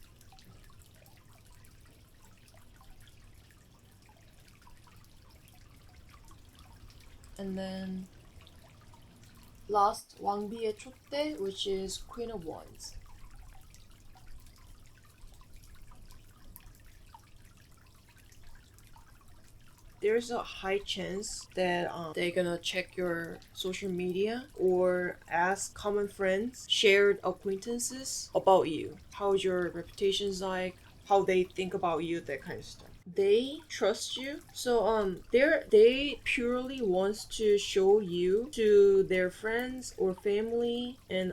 And then last, 왕비의 촛대, which is Queen of Wands. there's a high chance that they're gonna check your social media or ask common friends, shared acquaintances about you. How's your reputation's like? How they think about you, that kind of stuff. They trust you, so they purely wants to show you to their friends or family, and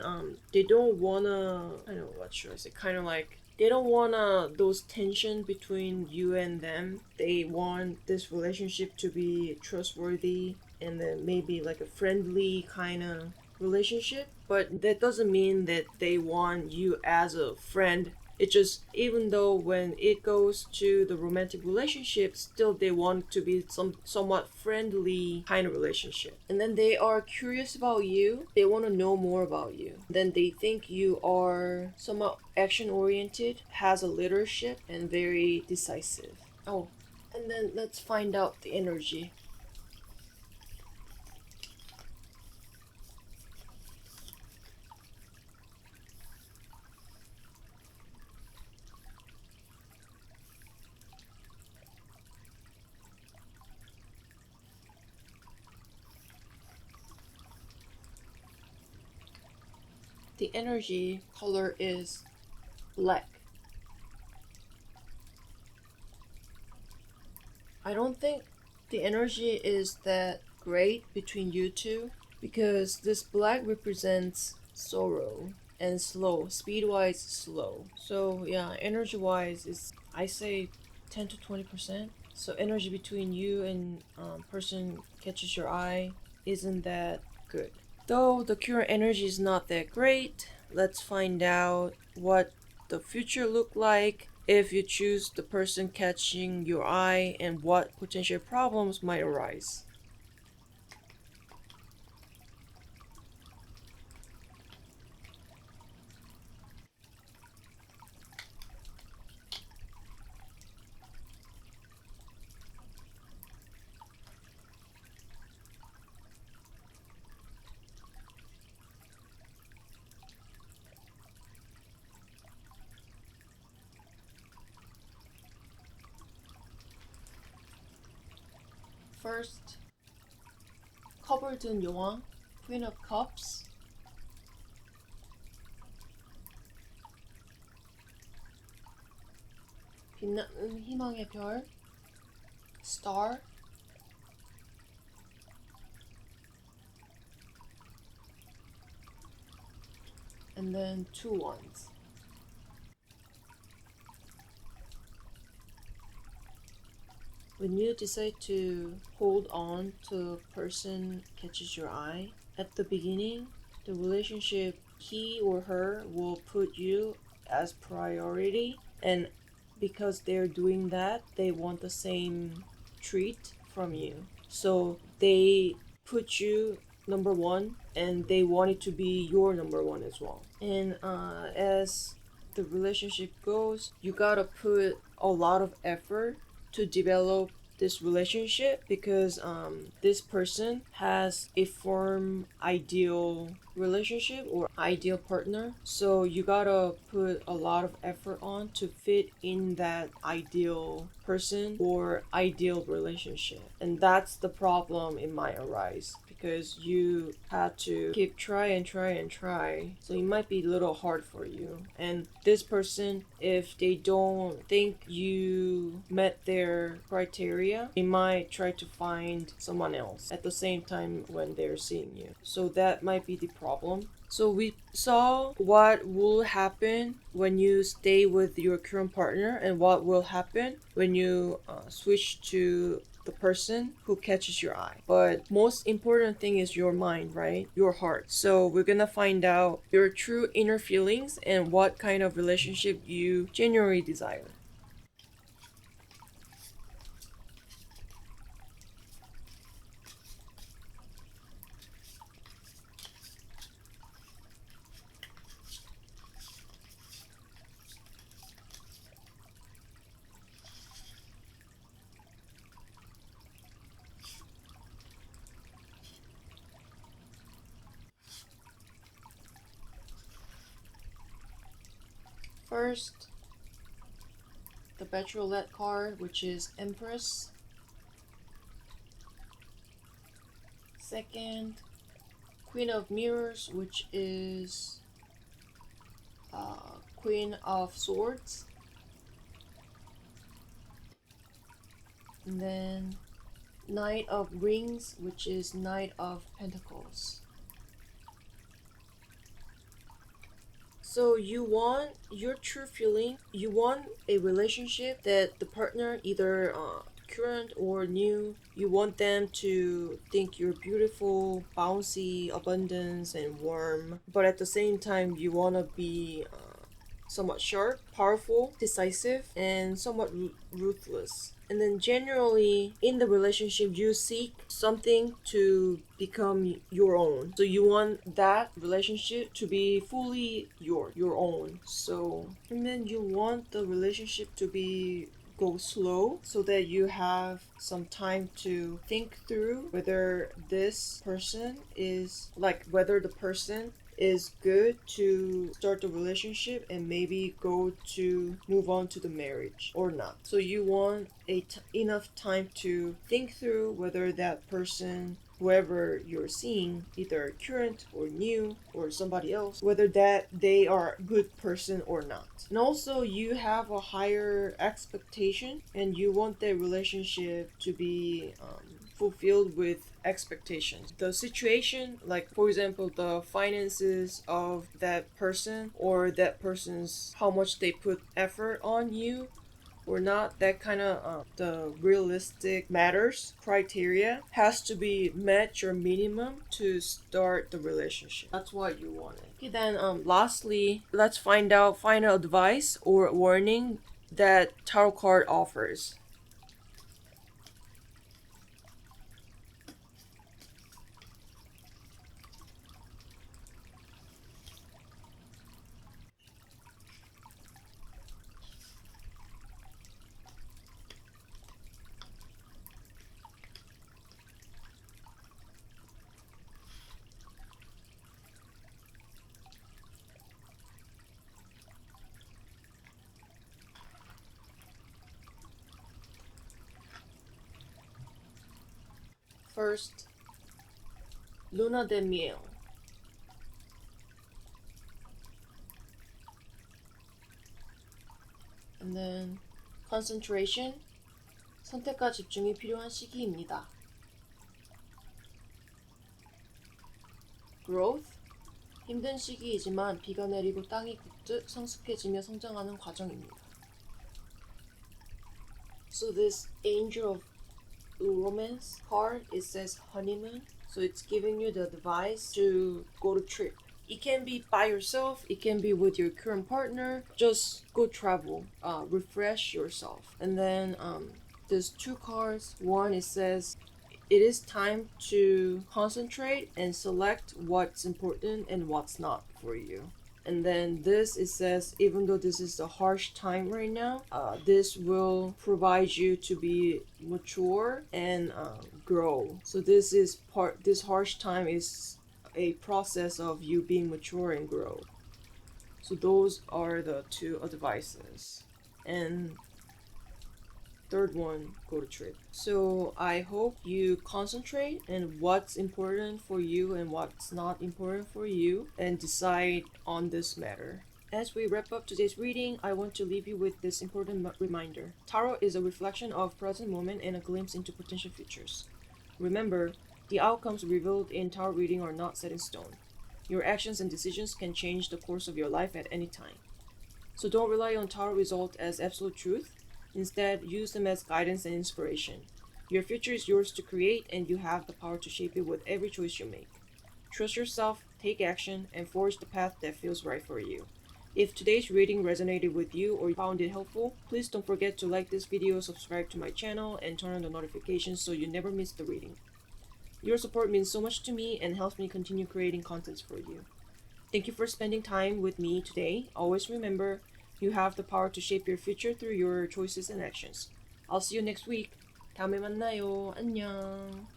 they don't wanna, I don't know what should I say, kind of like they don't wanna those tension between you and them. They want this relationship to be trustworthy and then maybe like a friendly kind of relationship, but that doesn't mean that they want you as a friend. It just, even though when it goes to the romantic relationship, still they want to be somewhat friendly kind of relationship. And then they are curious about you. They want to know more about you. Then they think you are somewhat action oriented, has a leadership, and very decisive. Oh, and then let's find out the energy. The energy color is black. I don't think the energy is that great between you two because this black represents sorrow and slow, speed wise slow. So yeah, energy wise is, I say, 10 to 20%. So energy between you and person catches your eye isn't that good. Though the current energy is not that great, let's find out what the future look like if you choose the person catching your eye and what potential problems might arise. First, 커벌든 여왕, Queen of Cups. 빛나는 희망의 별, Star. And then two wands. When you decide to hold on to a person catches your eye, at the beginning, the relationship, he or her will put you as priority, and because they're doing that, they want the same treat from you. So they put you number one, and they want it to be your number one as well. And as the relationship goes, you gotta put a lot of effort to develop this relationship because this person has a firm ideal relationship or ideal partner, so you gotta put a lot of effort on to fit in that ideal person or ideal relationship. And that's the problem it might arise because you had to keep try and try and try, so it might be a little hard for you. And this person, if they don't think you met their criteria, they might try to find someone else at the same time when they're seeing you. So that might be the problem. So we saw what will happen when you stay with your current partner and what will happen when you switch to the person who catches your eye. But most important thing is your mind, right? Your heart. So we're gonna find out your true inner feelings and what kind of relationship you genuinely desire. First, the Bachelorette card, which is Empress. Second, Queen of Mirrors, which is Queen of Swords. And then Knight of Rings, which is Knight of Pentacles. So you want your true feeling, you want a relationship that the partner, either current or new, you want them to think you're beautiful, bouncy, abundance, and warm. But at the same time, you want to be somewhat sharp, powerful, decisive, and somewhat ruthless. And then generally in the relationship, you seek something to become your own. So you want that relationship to be fully your own. So, and then you want the relationship to be go slow so that you have some time to think through whether this person is whether the person is good to start the relationship and maybe go to move on to the marriage or not. So you want enough time to think through whether that person, whoever you're seeing, either current or new or somebody else, whether that they are a good person or not. And also you have a higher expectation and you want the relationship to be fulfilled with expectations. The situation, like for example, the finances of that person or that person's how much they put effort on you or not, that kind of the realistic matters criteria has to be met your minimum to start the relationship. That's what you wanted. Okay, then lastly, let's find out final advice or warning that tarot card offers. First, Luna de Miel. And then concentration. 선택과 집중이 필요한 시기입니다. Growth. 힘든 시기이지만 비가 내리고 땅이 굳듯 성숙해지며 성장하는 과정입니다. So this Angel of Romance card, it says honeymoon. So it's giving you the advice to go to trip. It can be by yourself, it can be with your current partner. Just go travel, refresh yourself. And then there's two cards. One, it says it is time to concentrate and select what's important and what's not for you. And then this, it says, even though this is a harsh time right now, this will provide you to be mature and grow. So this harsh time is a process of you being mature and grow. So those are the two advices. And third one, go to trip. So I hope you concentrate on what's important for you and what's not important for you and decide on this matter. As we wrap up today's reading, I want to leave you with this important reminder. Tarot is a reflection of present moment and a glimpse into potential futures. Remember, the outcomes revealed in tarot reading are not set in stone. Your actions and decisions can change the course of your life at any time. So don't rely on tarot results as absolute truth. Instead, use them as guidance and inspiration. Your future is yours to create, and you have the power to shape it with every choice you make. Trust yourself, take action, and forge the path that feels right for you. If today's reading resonated with you or you found it helpful, please don't forget to like this video, subscribe to my channel, and turn on the notifications so you never miss the reading. Your support means so much to me and helps me continue creating contents for you. Thank you for spending time with me today. Always remember, you have the power to shape your future through your choices and actions. I'll see you next week. 다음에 만나요. 안녕.